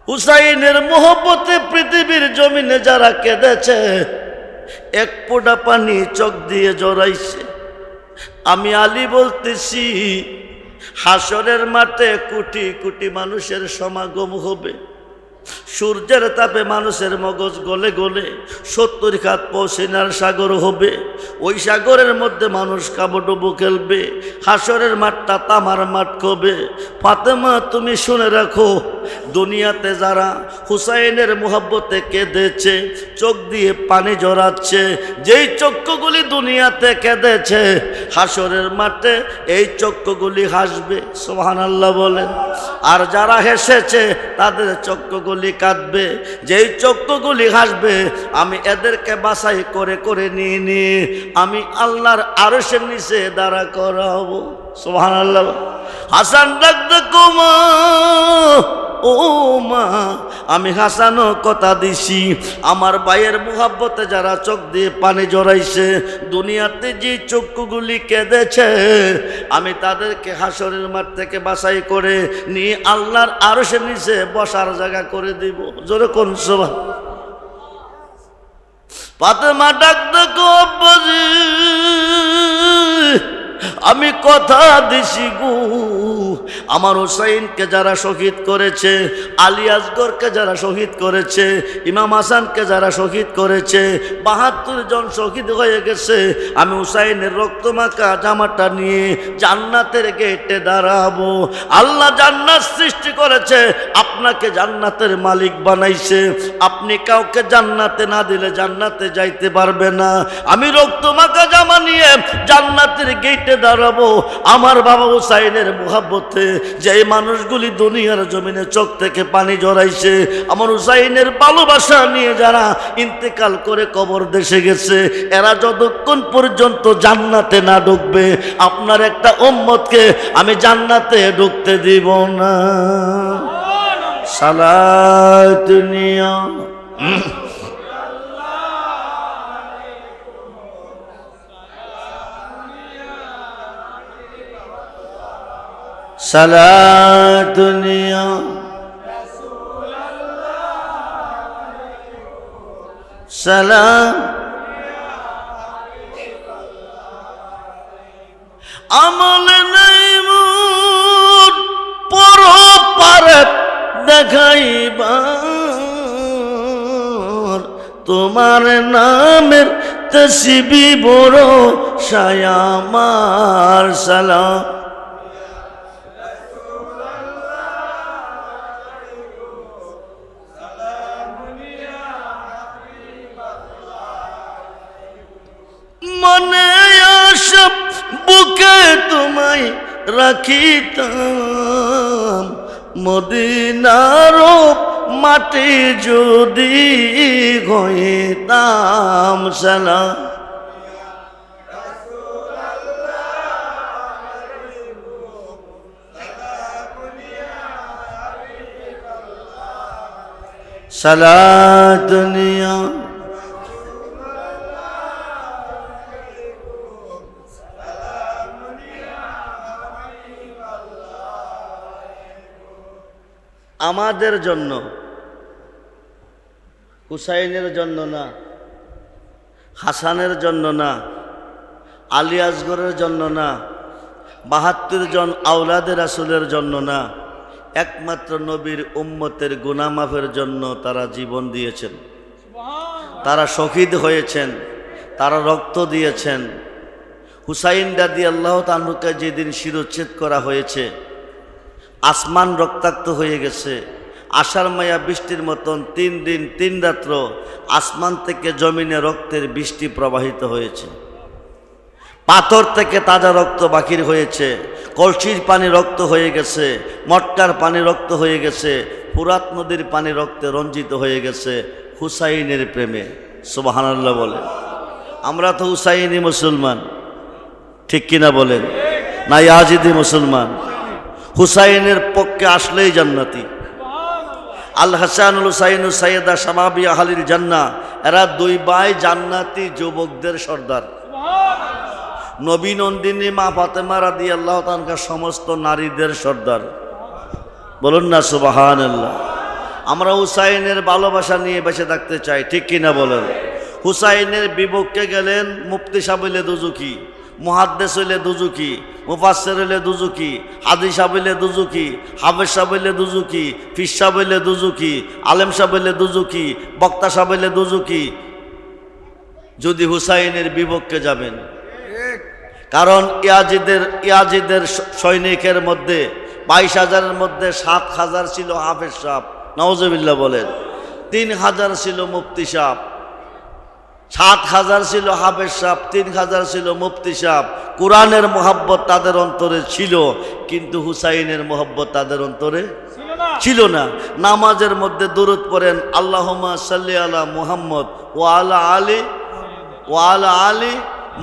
হুসাইনের মোহব্বতে পৃথিবীর জমিনে যারা কেঁদেছে, এক ফোঁটা পানি চোখ দিয়ে জড়াইছে, আমি আলী বলতেছি হাসরের মাঠে কোটি কোটি মানুষের সমাগম হবে। সূর্যের তাপে মানুষের মগজ গলে গলে 70 খাত পৌঁছিনার সাগর হবে। ওই সাগরের মধ্যে মানুষ কাবডুবু খেলবে। হাসরের মাঠটা তামার মাঠ হবে। ফাতেমা তুমি শুনে রাখো, দুনিয়াতে যারা হুসাইনের মোহাব্বতে কেঁদেছে, চোখ দিয়ে পানি জড়াচ্ছে, যেই চক্ষুগুলি দুনিয়াতে কেঁদেছে, হাসরের মাঠে এই চক্ষুগুলি হাসবে। সুবহানাল্লাহ বলেন। আর যারা হেসেছে তাদের চক্ষুগুলি কাঁদবে। যেই চক্ষুগুলি হাসবে, আমি এদেরকে বাছাই করে করে নিয়ে আমি আল্লাহর আরশের নিচে দাঁড়া করাবো। সুবহানাল্লাহ। হাসান ডাক দেখো মা, ও মা, আমি হাসানও কথা দিছি, আমার ভাইয়ের মুহাব্বতে যারা চোখ দিয়ে পানি জড়াইছে, দুনিয়াতে যে চক্ষুগুলি কেঁদেছে, আমি তাদেরকে হাসরের মাঠ থেকে বাছাই করে নিয়ে আল্লাহর আরশের নিচে বসার জায়গা করে দিব। জোরে কোন সুবহানাল্লাহ। ফাতেমা ডাক দেখো আব্বাজি, আমি কথা দিছি গো, আমার হুসাইনকে যারা শহীদ করেছে, আলী আসগরকে যারা শহীদ করেছে, ইমাম হাসানকে যারা শহীদ করেছে, 72 জন শহীদ হয়ে গেছে, আমি হুসাইনের রক্তমাখা জামাটা নিয়ে জান্নাতের গেটে দাঁড়াবো। আল্লাহ জান্নাত সৃষ্টি করেছে, আপনাকে জান্নাতের মালিক বানাইছে। আপনি কাউকে জান্নাতে না দিলে জান্নাতে যাইতে পারবে না। আমি রক্তমাখা জামা নিয়ে জান্নাতের গেটে দাঁড়াবো। আমার বাবা হুসাইনের মুহাব্বতে যে মানুষগুলি দুনিয়ার জমিনে চোখ থেকে পানি জড়াইছে, আমার হুসাইনের ভালোবাসা নিয়ে যারা ইন্তেকাল করে কবর দেশে গেছে, এরা যতক্ষণ পর্যন্ত জান্নাতে না ঢুকবে, আপনার একটা উম্মতকে আমি জান্নাতে ঢুকতে দিব না। সালাত নিয়া সালাত নিয়া সালাম আমল নাই মুর পর পারে দেখাইবার, তোমার নামের তসবি বড় শায়ামার সালাম। মনে আসে বুকে তোমায় রাখিতাম, মদিনার মাটি যদি হইতাম সালাম। সালাত নিয়া আমাদের জন্য, হুসাইনের জন্য না। হাসানের জন্য না, আলী আসগরের জন্য না, ৭২ জন আওলাদে রাসূলের জন্য না, একমাত্র নবীর উম্মতের গুনাহ মাফের জন্য তারা জীবন দিয়েছেন, তারা শহীদ হয়েছেন, তারা রক্ত দিয়েছেন। হুসাইন রাদিয়াল্লাহু তাআলাকে যেদিন শিরোচ্ছেদ করা হয়েছে, আসমান রক্তাক্ত হয়ে গেছে, আষাঢ় মায়া বৃষ্টির মতন ৩ দিন ৩ রাত্র আসমান থেকে জমিনে রক্তের বৃষ্টি প্রবাহিত হয়েছে। পাথর থেকে তাজা রক্ত বাকির হয়েছে, কলসির পানি রক্ত হয়ে গেছে, মটকার পানি রক্ত হয়ে গেছে, ফুরাত নদীর পানি রক্তে রঞ্জিত হয়ে গেছে হুসাইনের প্রেমে। সুবহানাল্লাহ বলেন। আমরা তো হুসাইনি মুসলমান, ঠিক কিনা বলেন? না ইয়াজিদি মুসলমান? হুসাইনের পক্ষে আসলেই জান্নাতি। আল হাসানুল হুসাইন সাইয়্যিদা শাবাবি আহলিল জান্নাহ, এরা 2 ভাই জান্নাতি যুবকদের সর্দার। নবী নন্দিনী মা ফাতেমা রাদিয়াল্লাহু তাআলা সমস্ত নারীদের সর্দার। বলুন না সুবহানাল্লাহ। আমরা হুসাইনের ভালোবাসা নিয়ে বেঁচে থাকতে চাই, ঠিক কিনা বলেন? হুসাইনের বিপক্ষে গেলেন মুফতি সাহেব হইলে দুজুকি, মুহাদ্দিস হইলে দুজুকি, মুফাসসির হইলে দুজুকি, হাদিস সাহেব হইলে দুজুকি, হাফেজ সাহেব হইলে দুজুকি, ফিস সাহেব হইলে দুজুকি, আলেম সাহেব হইলে দুজুকি, বক্তা সাহেব হইলে দুজুকি। যদি হুসাইনের বিপক্ষে যাবেন, কারণ ইয়াজিদের সৈনিকের মধ্যে 22,000-এর মধ্যে 7,000 ছিল হাফেজ সাহেব, নাউজুবিল্লাহ বলেন। 3,000 ছিল মুফতি সাহেব। 7,000 ছিল হাফেজ সাহেব, 3,000 ছিল মুফতি সাহেব। কোরআনের মোহাব্বত তাদের অন্তরে ছিল, কিন্তু হুসাইনের মোহাব্বত তাদের অন্তরে ছিল না। নামাজের মধ্যে দুরূদ পড়েন, আল্লাহুম্মা সাল্লি আলা মুহাম্মদ ওয়া আলা আলি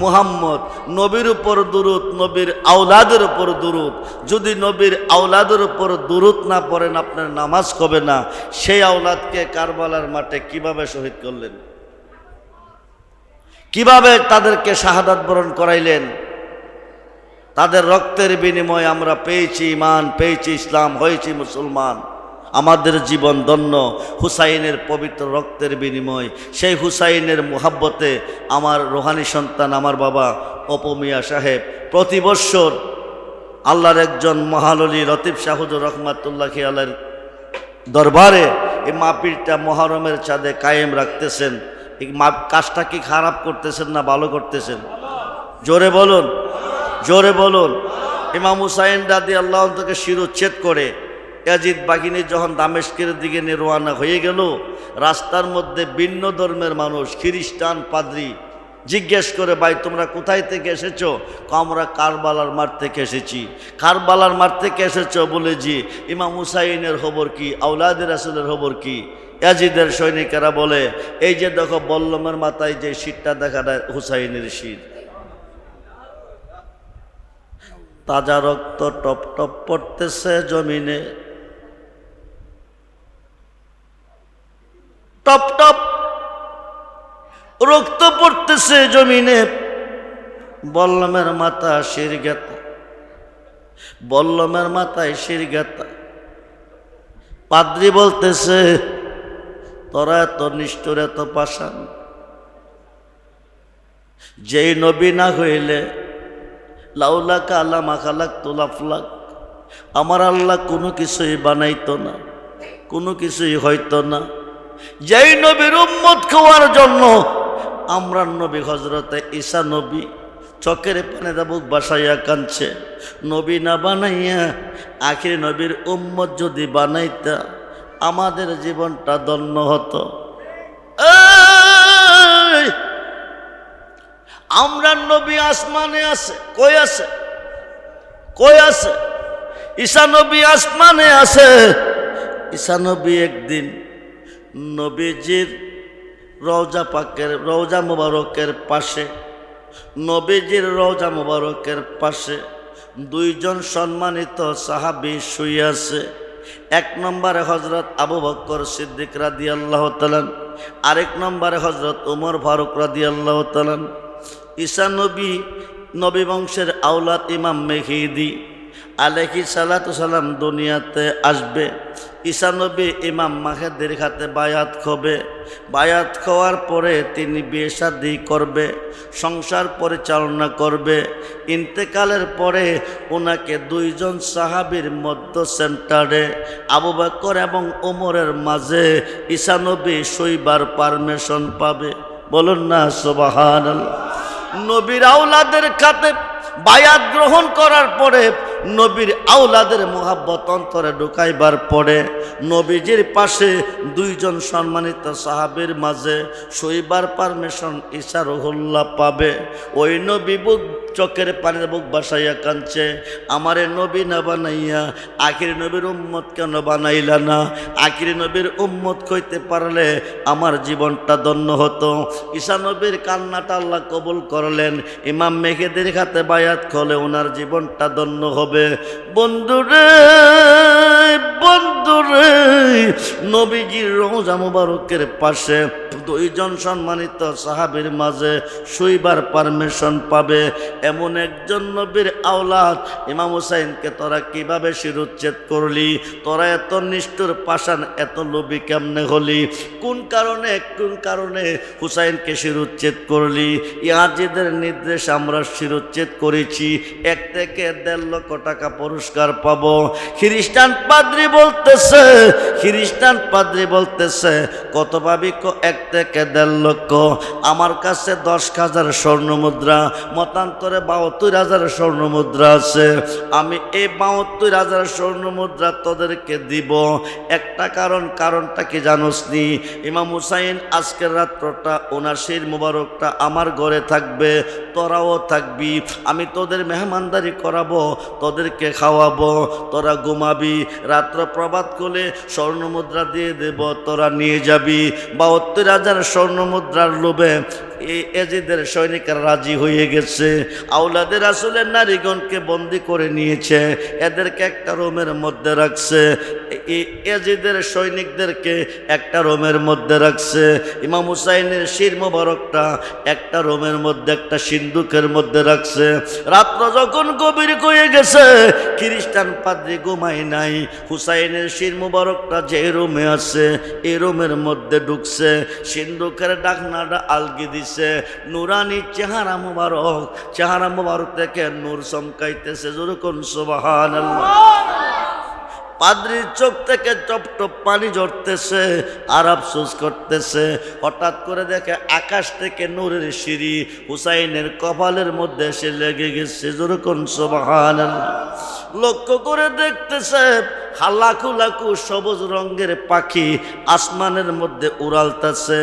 মুহাম্মদ। নবীর উপর দুরূদ, নবীর আওলাদের উপর দুরূদ। যদি নবীর আওলাদের উপর দুরূদ না পড়েন, আপনার নামাজ হবে না। সেই আওলাদকে কারবালার মাঠে কিভাবে শহীদ করলেন, কিভাবে তাদেরকে শাহাদাত বরণ করাইলেন? তাদের রক্তের বিনিময়ে আমরা পেয়েছি ঈমান, পেয়েছি ইসলাম, হয়েছি মুসলমান। আমাদের জীবন ধন্য হুসাইনের পবিত্র রক্তের বিনিময়। সেই হুসাইনের মুহাব্বতে আমার রোহানি সন্তান, আমার বাবা অপু মিয়া সাহেব প্রতি বৎসর আল্লাহর একজন মহাললি লতিফ শাহ হুজুর রহমাতুল্লাহি আলাইহির দরবারে এই মাহফিলটা মুহররমের চাঁদে কায়েম রাখতেছেন। এই কাজটা কি খারাপ করতেছেন না ভালো করতেছেন? জোরে বলুন, জোরে বলুন। ইমাম হুসাইন রাদিয়াল্লাহু তাআলা শিরোচ্ছেদ করে ইয়াজিদ বাহিনী যখন দামেস্কের দিকে নিয়ে রওনা হয়ে গেল, রাস্তার মধ্যে ভিন্ন ধর্মের মানুষ, খ্রিস্টান পাদ্রী জিজ্ঞেস করে, ভাই তোমরা কোথায় থেকে এসেছো? আমরা কারবালার মাঠ থেকে এসেছি। কারবালার মাঠ থেকে এসেছো বলে, জি। ইমাম হুসাইনের খবর কি? আওলাদে রাসূলের খবর কি? ইয়াজিদের সৈনিকেরা বলে, এই যে দেখো বল্লমের মাথায় যে শীতটা দেখা দেয়, হুসাইনের শীত। তাজা রক্ত টপ টপ পড়তেছে জমিনে, টপ টপ রক্ত পড়তেছে জমিনে। বল্লমের মাথা শিরগাতা, বল্লমের মাথায় শিরগাতা। পাদ্রী বলতেছে, তোরা এত নিষ্ঠুর, এত পাষাণ, যেই নবী না হইলে লাউলা কালামা খালাক তুলাফলাক, আমার আল্লাহ কোনো কিছুই বানাইতো না, কোনো কিছুই হইতো না। যেই নবীর উম্মত খাওয়ার জন্য আমরা নবী হযরতে ঈসা নবী চোখের পানে বুক বাসাইয়া কাঁদছে, নবী না বানাইয়া আখির নবীর উম্মত যদি বানাইতা, আমাদের জীবনটা ধন্য হতো। আমরা নবী আসমানে আছে, কই আছে? কই আছে? ঈসা নবী আসমানে আছে। ঈসা নবী একদিন নবীজির রওজা পাকের, রওজা মুবারকের পাশে, নবীজির রওজা মুবারকের পাশে 2 জন সম্মানিত সাহাবী শুয়ে আছে। 1 নম্বরে হযরত আবু বকর সিদ্দিক রাদিয়াল্লাহু তাআলা, আরেক নম্বরে হযরত ওমর ফারুক রাদিয়াল্লাহু তাআলা। ঈসা নবী, নবী বংশের আওলাদ ইমাম মেহেদী আলাইহিস সালাতু সালাম দুনিয়াতে আসবে। ঈসা নবী ইমাম মাহেদির হাতে বায়াত হবে। বায়াত খাওয়ার পরে তিনি বিয়ে শাদী করবে, সংসার পরিচালনা করবে। ইন্তেকালের পরে ওনাকে দুইজন সাহাবীর মধ্য সেন্টারে আবু বকর এবং ওমরের মাঝে ঈসা নবী শোইবার পারমিশন পাবে। বলুন না সুবহানাল্লাহ। নবীর আওলাদের খাতে বায়াত গ্রহণ করার পরে, নবীর আওলাদের মোহাব্বত অন্তরে ঢুকাইবার পরে নবীজির পাশে দুইজন সম্মানিত সাহাবীর মাঝে শোইবার পারমিশন ঈসা রুহুল্লাহ পাবে। ওই নবী বুক চোখের পানির বুক বাসাইয়া কাঁদছে, আমারে নবী না বানাইয়া আখির নবীর উম্মত কেন বানাইলা না? আখির নবীর উম্মত হইতে পারলে আমার জীবনটা ধন্য হতো। ঈসা নবীর কান্নাটা আল্লাহ কবুল করলেন। ইমাম মেহেদির হাতে বায়াত খলে ওনার জীবনটা ধন্য হবে। বন্ধুরে বন্ধুরে, নবীজির রওজা মুবারকের পাশে দুইজন সম্মানিত সাহাবীর মাঝে শুইবার পারমিশন পাবে এমন একজন নবীর আওলাদ। ইমাম হুসাইনকে তোরা কিভাবে শিরুচ্ছেদ করলি? তোরা এত নিষ্ঠুর পাষাণ, এত লোভী কেমনে হলি? কোন কারণে হুসাইনকে শিরুচ্ছেদ করলি? ইয়াজিদের নির্দেশ আমরা শিরুচ্ছেদ করেছি, 1 থেকে 1.5 লক্ষ টাকা পুরস্কার পাবো। খ্রিস্টান পাদ্রী বলতেছে কত পাবি? 1 থেকে 1.5 লক্ষ। আমার কাছে 10,000 স্বর্ণ মুদ্রা, মতান্তরে 72,000 স্বর্ণ মুদ্রা আছে। আমি এই 72,000 স্বর্ণ মুদ্রা তোদেরকে দিব। একটা কারণটা কি জানোস নি? ইমাম হুসাইন আজকের রাত্রটা ওনার শির মুবারকটা আমার ঘরে থাকবে, তোরাও থাকবি। আমি তোদের মেহমানদারি করাবো, তোদেরকে খাওয়াবো, তোরা ঘুমাবি। রাত্র প্রভাত করলে স্বর্ণ মুদ্রা দিয়ে দেব, তোরা নিয়ে যাবি। 72,000 স্বর্ণ মুদ্রার লোভে এই এজিদের সৈনিকরা রাজি হয়ে গেছে। আওলাদের রাসূলের নারীগণকে বন্দী করে নিয়েছে, এদেরকে একটা রুমের মধ্যে রাখছে। এই এজিদের সৈনিকদেরকে একটা রুমের মধ্যে রাখছে। ইমাম হুসাইনের শির মোবারকটা একটা রুমের মধ্যে, একটা সিন্দুকের মধ্যে রাখছে। রাত্র যখন গভীর হয়ে গেছে, খ্রিস্টান পাদ্রী ঘুমায় নাই। হুসাইনের শির মোবারকটা যে রুমে আছে এই রুমের মধ্যে ঢুকছে, সিন্দুকের ঢাকনাটা আলগি দিছে। নুরানি চেহারা মুবারক থেকে নূর চমকাইতেছে। যেরকম সুবহানাল্লাহ। পাদ্রীর চোখ থেকে টপ টপ পানি ঝরতেছে আর আফসোস করতেছে। হঠাৎ করে দেখে আকাশ থেকে নূরের সিঁড়ি হুসাইনের কপালের মধ্যে এসে লেগে গেছে। যেরকম সুবহানাল্লাহ। লক্ষ্য করে দেখতেছে লাখু লাখু সবুজ রঙের পাখি আসমানের মধ্যে উড়ালতেছে।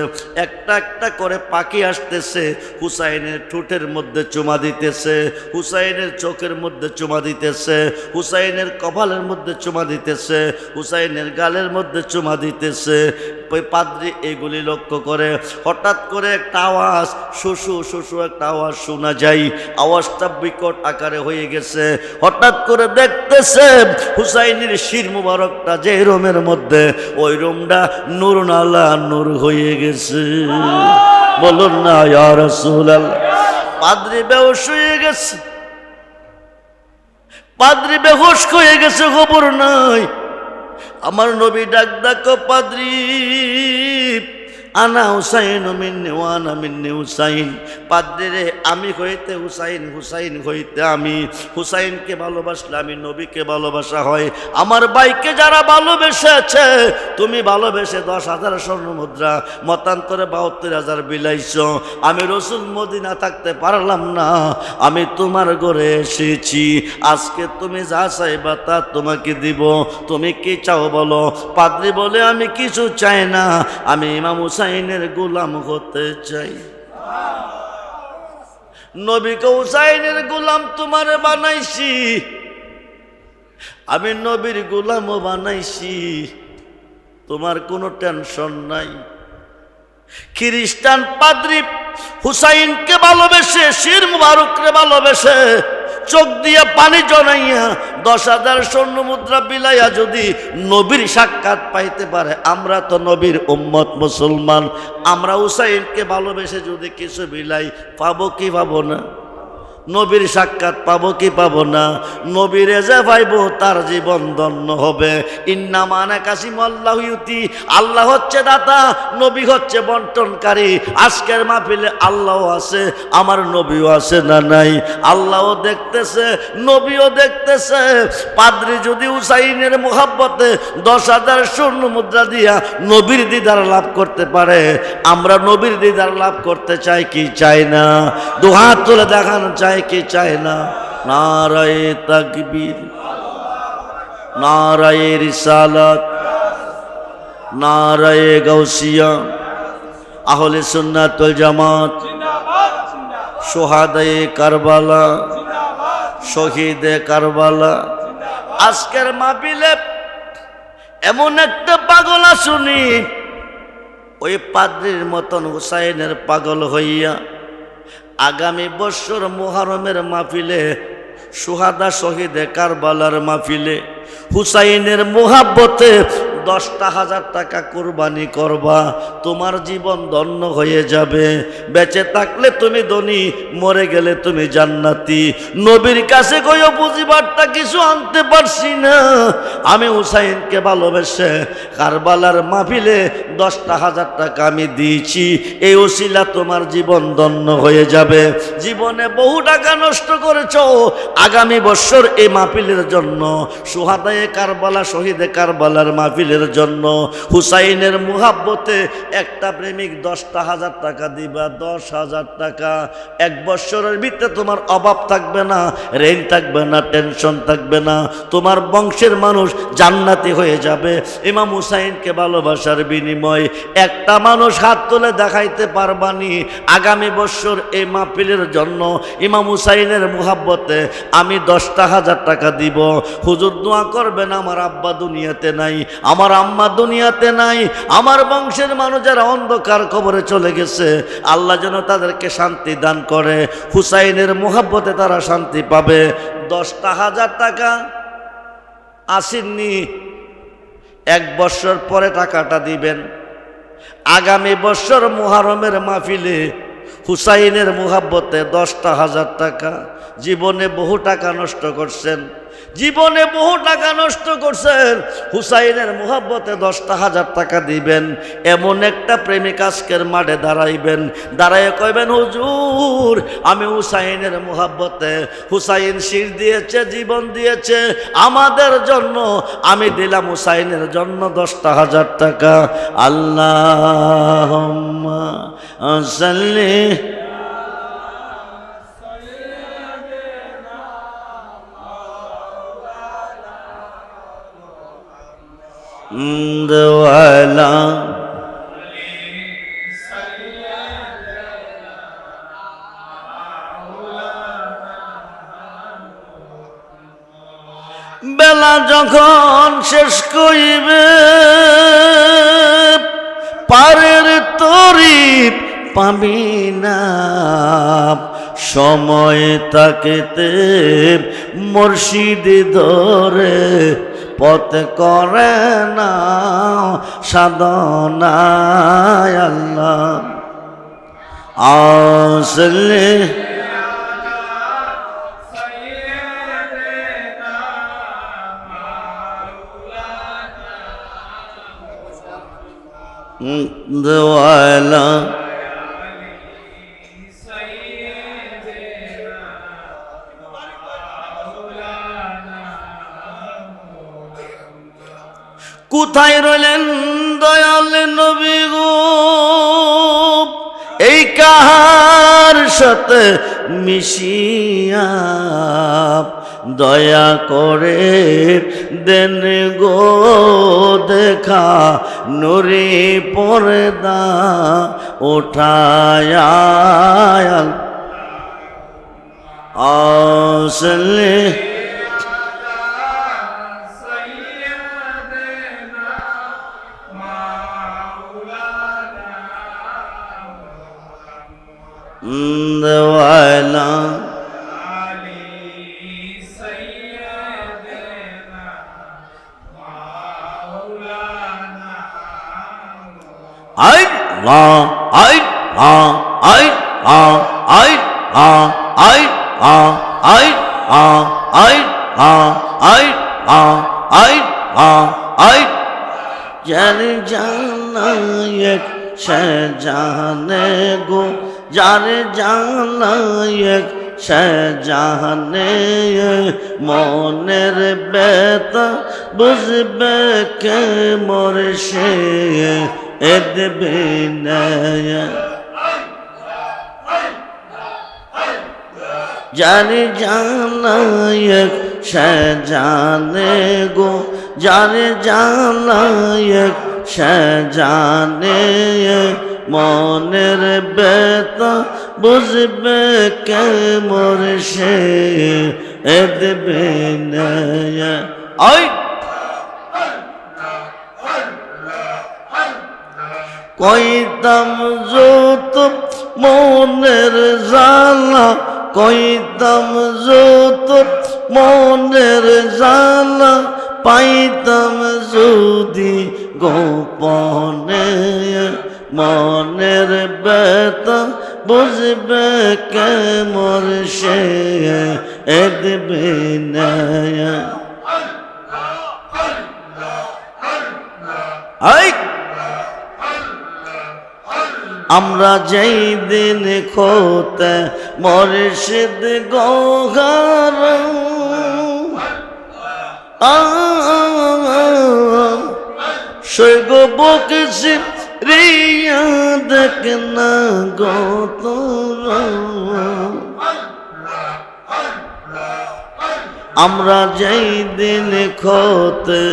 একটা একটা করে পাখি আসতেছে, হুসাইনের ঠোঁটের মধ্যে চুমা দিতেছে, হুসাইনের চোখের মধ্যে চুমা দিতেছে, হুসাইনের কপালের মধ্যে চুমা দিতেছে, হুসাইনের গালের মধ্যে চুমা দিতেছে। পাদ্রী এগুলি লক্ষ্য করে। হঠাৎ করে একটা আওয়াজ, শুশু একটা আওয়াজ শোনা যায়। আওয়াজটা বিকট আকারে হয়ে গেছে। হঠাৎ করে দেখতেছে হুসাইনের শির মুবারকটা যে রুমের মধ্যে, ওই রুমটা নূর নালা নূর হয়ে গেছে। বলুন না ইয়া রাসূলুল্লাহ। পাদ্রী বেহুশ হয়ে গেছে, পাদ্রী বেহুশ হয়ে গেছে, খবর নাই। আমার নবী ডাক পাদ্রী, আনা হুসাইন মিন্নি ওয়ানা মিন্নি হুসাইন। পাদ্রী রে, আমি হইতে হুসাইন, হুসাইন হইতে আমি। হুসাইনকে ভালোবাসলে আমি নবীকে ভালোবাসা হয়। আমার ভাইকে যারা ভালোবেসেছে, তুমি ভালোবেসে 10,000 স্বর্ণ মুদ্রা, মতান্তরে 72,000 বিলাইছ। আমি রসুল মদিনা থাকতে পারলাম না, আমি তোমার ঘরে এসেছি। আজকে তুমি যা চাইবা তা তোমাকে দিব। তুমি কি চাও বলো? পাদ্রী বলে, আমি কিছু চাই না, আমি ইমাম হুসাইনের গোলাম হতে চাই। নবীকে হুসাইনের গোলাম তোমার বানাইছি, আমি নবীর গোলামও বানাইছি, তোমার কোনো টেনশন নাই। খ্রিস্টান পাদ্রী হুসাইনকে ভালোবেসে, শির মুবারককে ভালোবেসে, চোখ দিয়ে পানি জড়াইয়া 10,000 স্বর্ণ মুদ্রা বিলাইয়া যদি নবীর সাক্ষাৎ পাইতে পারে, আমরা তো নবীর উম্মত মুসলমান, আমরা হুসাইনকে ভালোবেসে যদি কিছু বিলাই পাবো কি পাবো না? নবীর সাক্ষাৎ পাবো কি পাবো না? নবীরে যে পাইবো তার জীবন ধন্য হবে। ইন্নামা আনা কাসিমুল্লাহু ইউতি, আল্লাহ হচ্ছে দাতা, নবী হচ্ছে বন্টনকারী। আজকের মাহফিলে আল্লাহও আছে, আমার নবীও আছে না নাই? আল্লাহও দেখতেছে, নবীও দেখতেছে। পাদ্রী যদি হুসাইনের মুহাব্বতে 10,000 স্বর্ণ মুদ্রা দিয়া নবীর দিদার লাভ করতে পারে, আমরা নবীর দিদার লাভ করতে চাই কি চাই না? দুহাত তুলে দেখানো চাই কি চাই না? নারায়ে তাকবীর, নারায়ে রিসালাত, নারায়ে গাউসিয়া, আহলে সুন্নাত ওয়াল জামাত, শুহাদায়ে কারবালা, শহীদে কারবালা। আজকের মাহফিলে এমন একটা পাগল শুনি, ওই পাদ্রীর মতন হুসাইনের পাগল হইয়া আগামী বছর মুহররমের মাহফিলে, শুহাদা শহীদে কারবালার মাহফিলে হুসাইনের মুহাব্বতে 10,000 টাকা কুরবানি করবা, তোমার জীবন ধন্য হয়ে যাবে। বেঁচে থাকলে তুমি ধনী, মরে গেলে তুমি জান্নাতি। নবীর কাছে কইও পুঁজিবারটা কিছু আনতে পারছি না, আমি হুসাইনকে ভালোবেসে কারবালার মাহফিলে 10,000 টাকা আমি দিয়েছি, এই ওসিলা তোমার জীবন ধন্য হয়ে যাবে। জীবনে বহু টাকা নষ্ট করেছ, আগামী বছর এই মাহফিলের জন্য, শুহাদায়ে কারবালা শহীদে কারবালার মাহফিলের জন্য, হুসাইনের মুহাব্বতে একটা প্রেমিক 10,000 টাকা দিবা। 10,000 টাকা, এক বছরের ভিতরে তোমার অভাব থাকবে না, ঋণ থাকবে না, টেনশন থাকবে না, তোমার বংশের মানুষ জান্নাতি হয়ে যাবে। ইমাম হুসাইনকে ভালোবাসার বিনিময় একটা মানুষ হাত তুলে দেখাইতে পারবানি, আগামী বছর এই মাহফিলের জন্য ইমাম হুসাইনের মুহাব্বতে আমি 10,000 টাকা দিব। হুজুর দোয়া করবেন, আমার আব্বা দুনিয়াতে নাই, আমার আম্মা দুনিয়াতে নাই, আমার বংশের মানুষ যারা অন্ধকার কবরে চলে গেছে, আল্লাহ যেন তাদেরকে শান্তি দান করে, হুসাইনের মুহাব্বতে তারা শান্তি পাবে। 10,000 টাকা আসেননি, এক বছর পরে টাকাটা দিবেন। আগামী বছর মুহররমের মাহফিলে হুসাইনের মুহাব্বতে 10,000 টাকা। জীবনে বহু টাকা নষ্ট করছেন, জীবনে বহু টাকা নষ্ট করছেন, হুসাইনের মুহাব্বতে 10,000 টাকা দিবেন। এমন একটা প্রেমিক আজকের মাঠে দাঁড়াইবেন, দাঁড়াইয়ে কইবেন, হুজুর আমি হুসাইনের মুহাব্বতে, হুসাইন শির দিয়েছে, জীবন দিয়েছে আমাদের জন্য, আমি দিলাম হুসাইনের জন্য 10,000 টাকা। আল্লাহুম্মা সাল্লি ওয়ালা বেলা যখন শেষ করিবে, পারের তরি পাবি না, সময় তাকেতে মুর্শিদ ধরে পথ করে না সাধনায়। আল্লাহ আসলে দেওয়ালা কোথায় রইলেন দয়াল নবী গো, এই কাহার সাথে মিশিয়া, দয়া করে দেন গো দেখা, নুরি পর্দা উঠায়া। আসলে দেওয়ালা আই লা আই লা আই লা আই লা I I I I I I যার জানায়ক সে জানে গো যার জানায়ক সে জানে মনের ব্যথা বুঝবে কে মোর সে এদবে না যার জানায়ক সে জানে গো যার জানায়ক সে জানে মনের ব্যথা বুঝবে কে মোর সে এদবে না আই কইতাম যত মনের জ্বালা কইতাম যত মনের জ্বালা পাইতাম যদি গোপনে মনের ব্যথা বুঝবে কে মোর সে এদবে না আই আমরা যেই দিন খোতে মুর্শিদ গৌহর সৈগ বকশি রিয়া দেখ না গত আমরা যেই দিন খোতে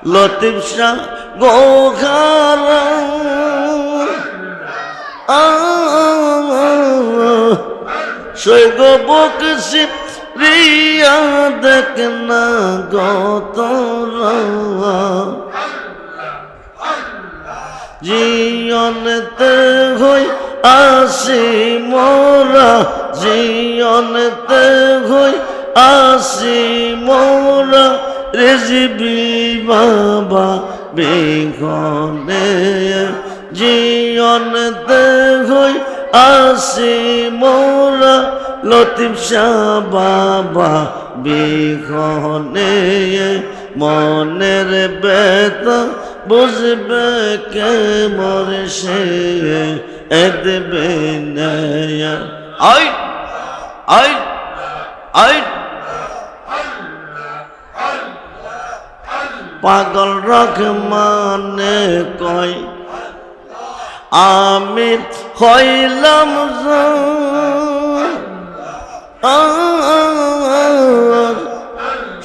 লতিফ শাহ গৌহর সৈগ বকশি রিয়া দেখ না গত জিয়নতে হই আসি মোরা জিয়নতে হই আসি মোরা রেজবি বাবা বেগনে জিয়নতে হই আসি মোরা লতিফ শাহ বাবা বেগনে মনের ব্যথা বুঝবে কে মোর সে এদবে না আই আই আই পাগল রহমানে কয় আমি হইলাম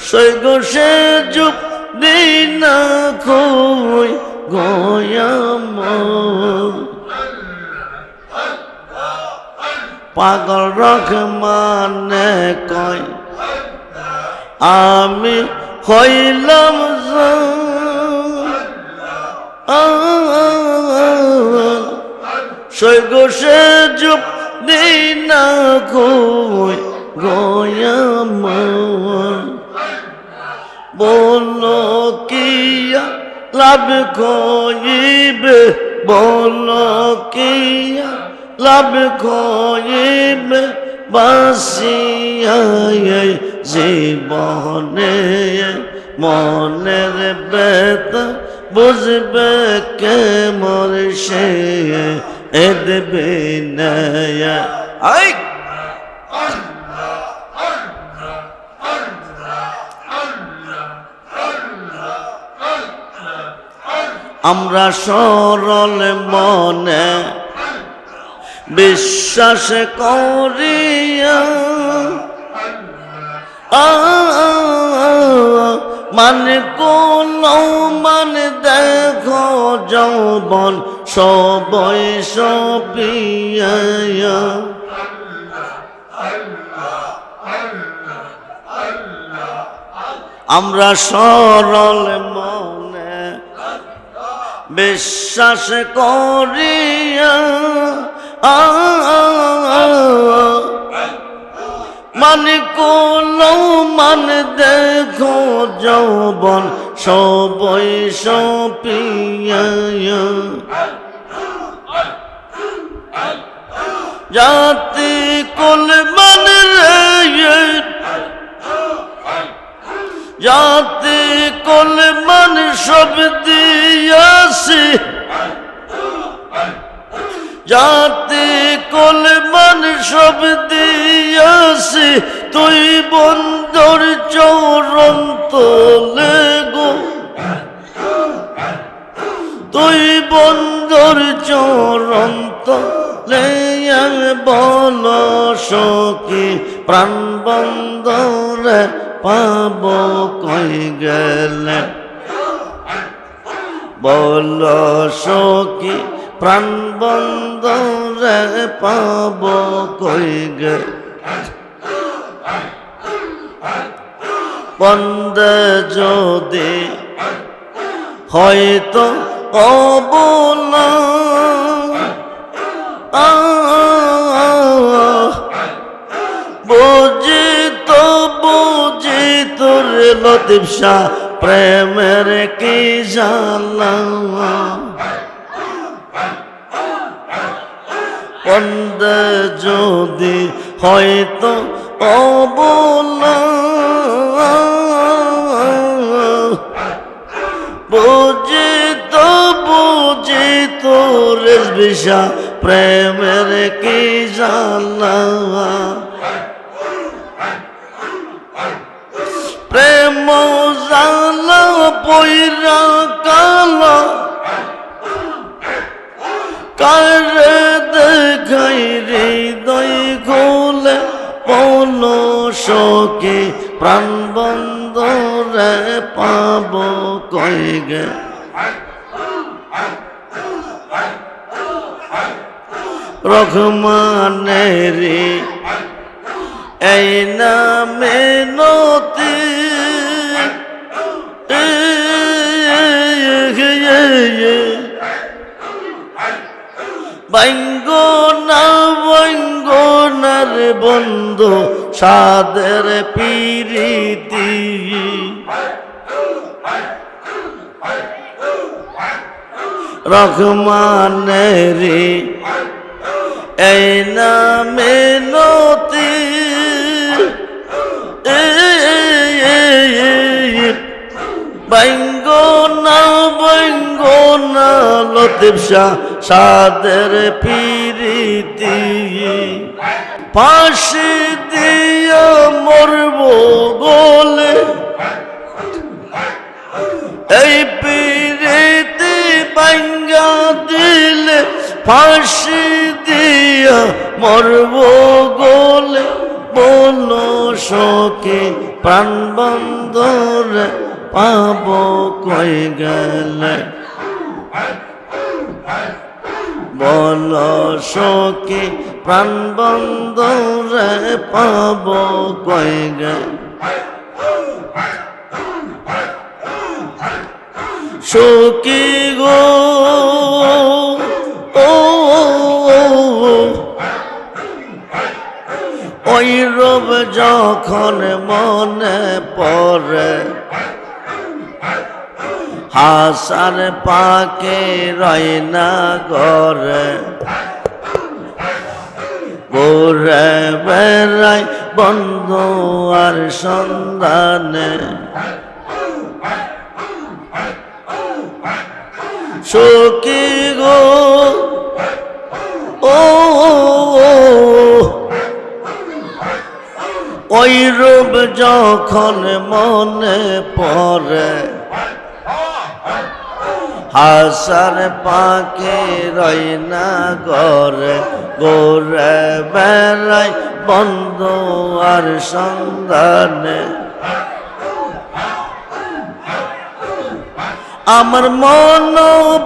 সৈগ সে যুগ দিনা খুই গয়াম পাগল রহমানে কয় আমি হইলাম সৈগ সে যুগ দিনা খুই গয়াম বলো কিয়া লাভ খইবে বলো কিয়া লাভ খইবে বাসিয়া জীবনে মনের ব্যথা বুঝবে কে মোর সে এদবে না আই আমরা সরল মনে বিশ্বাস করিয়া মানে কোন মানে দেখো যৌবন সবই সপিয়া আমরা সরল মনে বিশ্বাস করিয়া মানে কোন মানে দেখো যৌবন সবই সপিয়া জাতি কুল সব দিয়াছি জাতি কলমান সব দিয়াছি তুই বন্ধর চরণ তলে গো তুই বন্ধর চরণ তলে বল সখী প্রাণ বন্ধরে পাব কই গেলে বল সখী প্রাণ বন্ধরে পাব কই গেলে বন্দে যদি হয়তো অবলা বুঝিত রে লতিফ শাহ প্রেমের কি জালা বন্দে যদি হয়তো অবলা বুঝিত রেজবি শাহ প্রেমের কি জালা প্রেম জালা পইরা কালা কারে দেখাই হৃদয় খুলে পন সখী প্রাণ বন্ধরে পাব কই গে রহমানেরি এই নামে নতি বঙ্গনার বন্ধু সাদের পিরিতি রহমানেরি এই নামে নতি বঙ্গনা লতিফ শাহ সাদের পিরিতি ফাঁসি দিয়া মরব গোলে এই পিরিতি ভাঙ্গা দিলে ফাঁসি দিয়া মরব গোলে বল সখী প্রাণ বন্ধরে পাব কই গেলে বল সখী প্রাণ বন্ধরে পাব কই গেলে সখী গো ওই রব যখন মনে পড়ে হাসার পাকে রয় না ঘরে ঘুরে বেড়াই বন্ধু আর সন্ধানে সখী গো ওই রূপ যখন মনে পড়ে হাসার পাকে রয় না ঘরে ঘুরে বেড়াই বন্ধু আর সন্ধানে আমার মন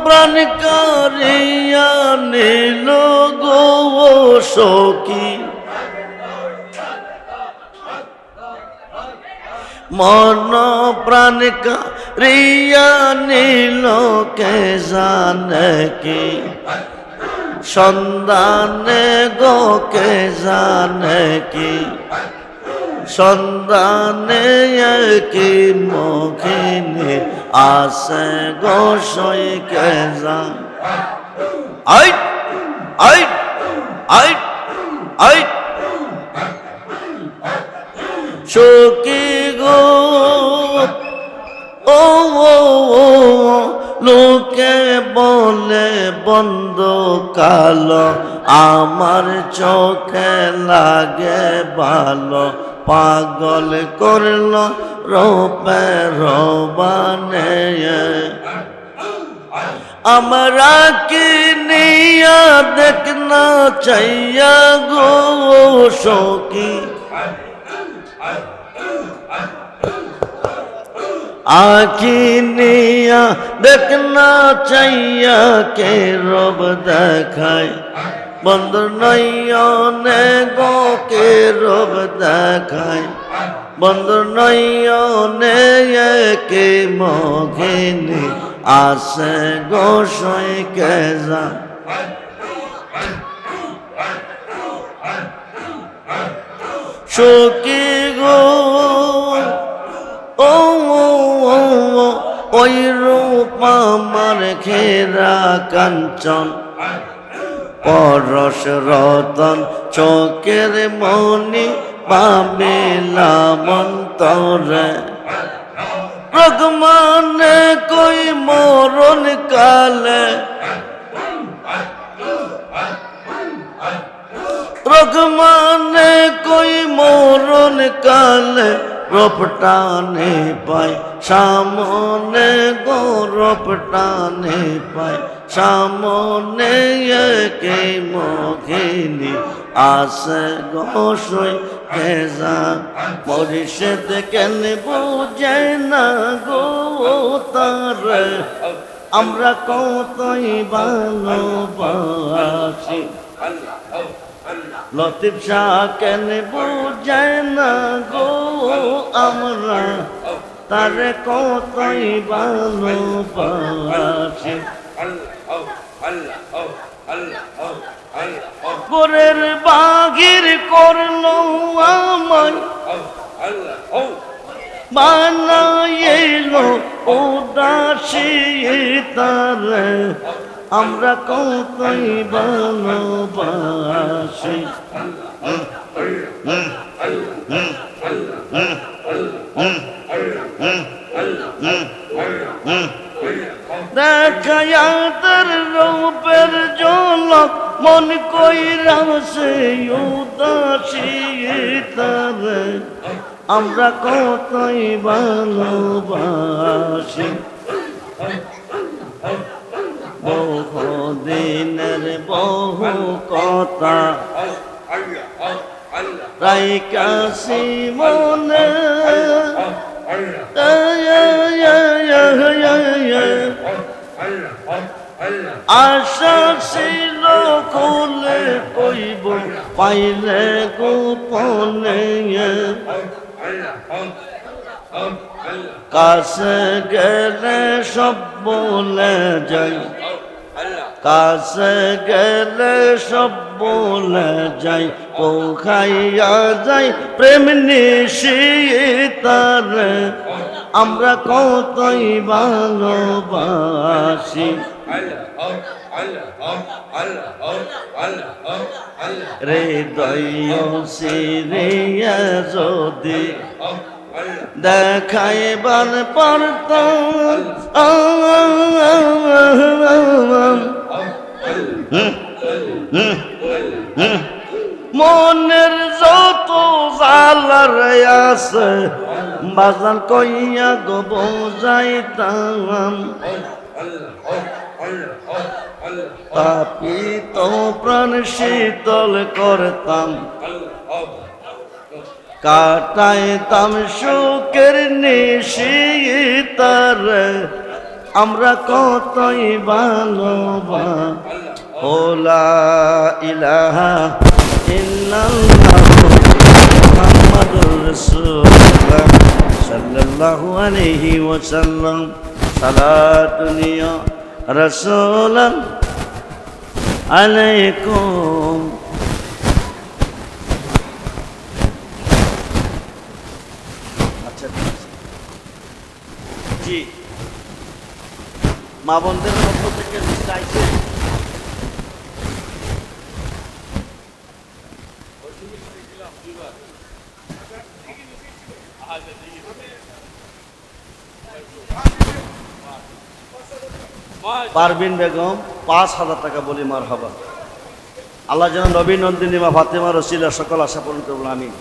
প্রাণ কারিয়া নিল গো সখী মন প্রাণ কারিয়া নিল কে জানে কি সন্ধানে গো কে জানে কি সন্ধানে কি মুখিনী আসে গো সই কে জান আই আই আই আই সখী গো ও ও ও লোকে বলে বন্ধ কালো, আমার চোখে লাগে ভালো, পাগল করলো রূপে রবানে। আমরা কি নিয়া দেখনা চাইয়া গো সখী, আখি নিয়া দেখনা চাইয়া কে রব দেখায়, বন্ধ নয়নে গো কে রব দেখায়, বন্ধ নয়নে কে মগিনী আসে গো সই কে যা। সখী গো ও ওই রূপ আমার ঘেরা কাঞ্চন, পরশ রতন চোখের মনি পামিলাম অন্তরে। রঘুমানে কই মরণ কালে, রঘুমানে কই মরণ কালে, রূপটানে পাই সামনে গো, রূপটানে পাই সামনে কে মগিনী আসে গো সই কে যা। পরিষদ কেন বুঝে না গো তার, আমরা কতই ভালোবাসি। লতিফ শাহ কেন বুঝে না গো আমরা, তারে কতই ভালোবাসি। গোরের বাঘির করলো আমায় বানাইলো উদাসী তারে, আমরা কতই ভালোবাসি। দেখায়া তার রূপের ঝলক মন কইরা সে উদাসী তারে, আমরা কতই ভালোবাসি। বহু দিনের বহু কথা রাইকাছি মনে, আশা ছিল খুলে কইব পাইলে গোপনে, কাছে গেলে সব বলে যাই, কাছে গেলে সব বলে যাই, পোখাইয়া যাই প্রেম নিশি তারে, আমরা কতই ভালোবাসি। হৃদয় সিরিয়া যদি দেখাইবার পারতাম, মনের যত জালার আছে বাজান কইয়া গো বোঝাইতাম, তাপিত প্রাণ শীতল করতাম, কাটাইতাম সুখের নিশি তারে, আমরা কতই ভালোবাসি। লা ইলাহা ইল্লাল্লাহু মুহাম্মাদুর রাসূলুল্লাহ সাল্লাল্লাহু আলাইহি ওয়াসাল্লাম। সালাতুন ইয়া রাসূলান আলাইকুম। আচ্ছা জি, মা বোনদের পক্ষ থেকে চাইছে পারবিন বেগম 5,000 টাকা বলি মারহাবা। আল্লাহ যেন নবী নন্দিনী মা ফাতেমা রসিলা সকল আশা পূরণ করবো আমিন।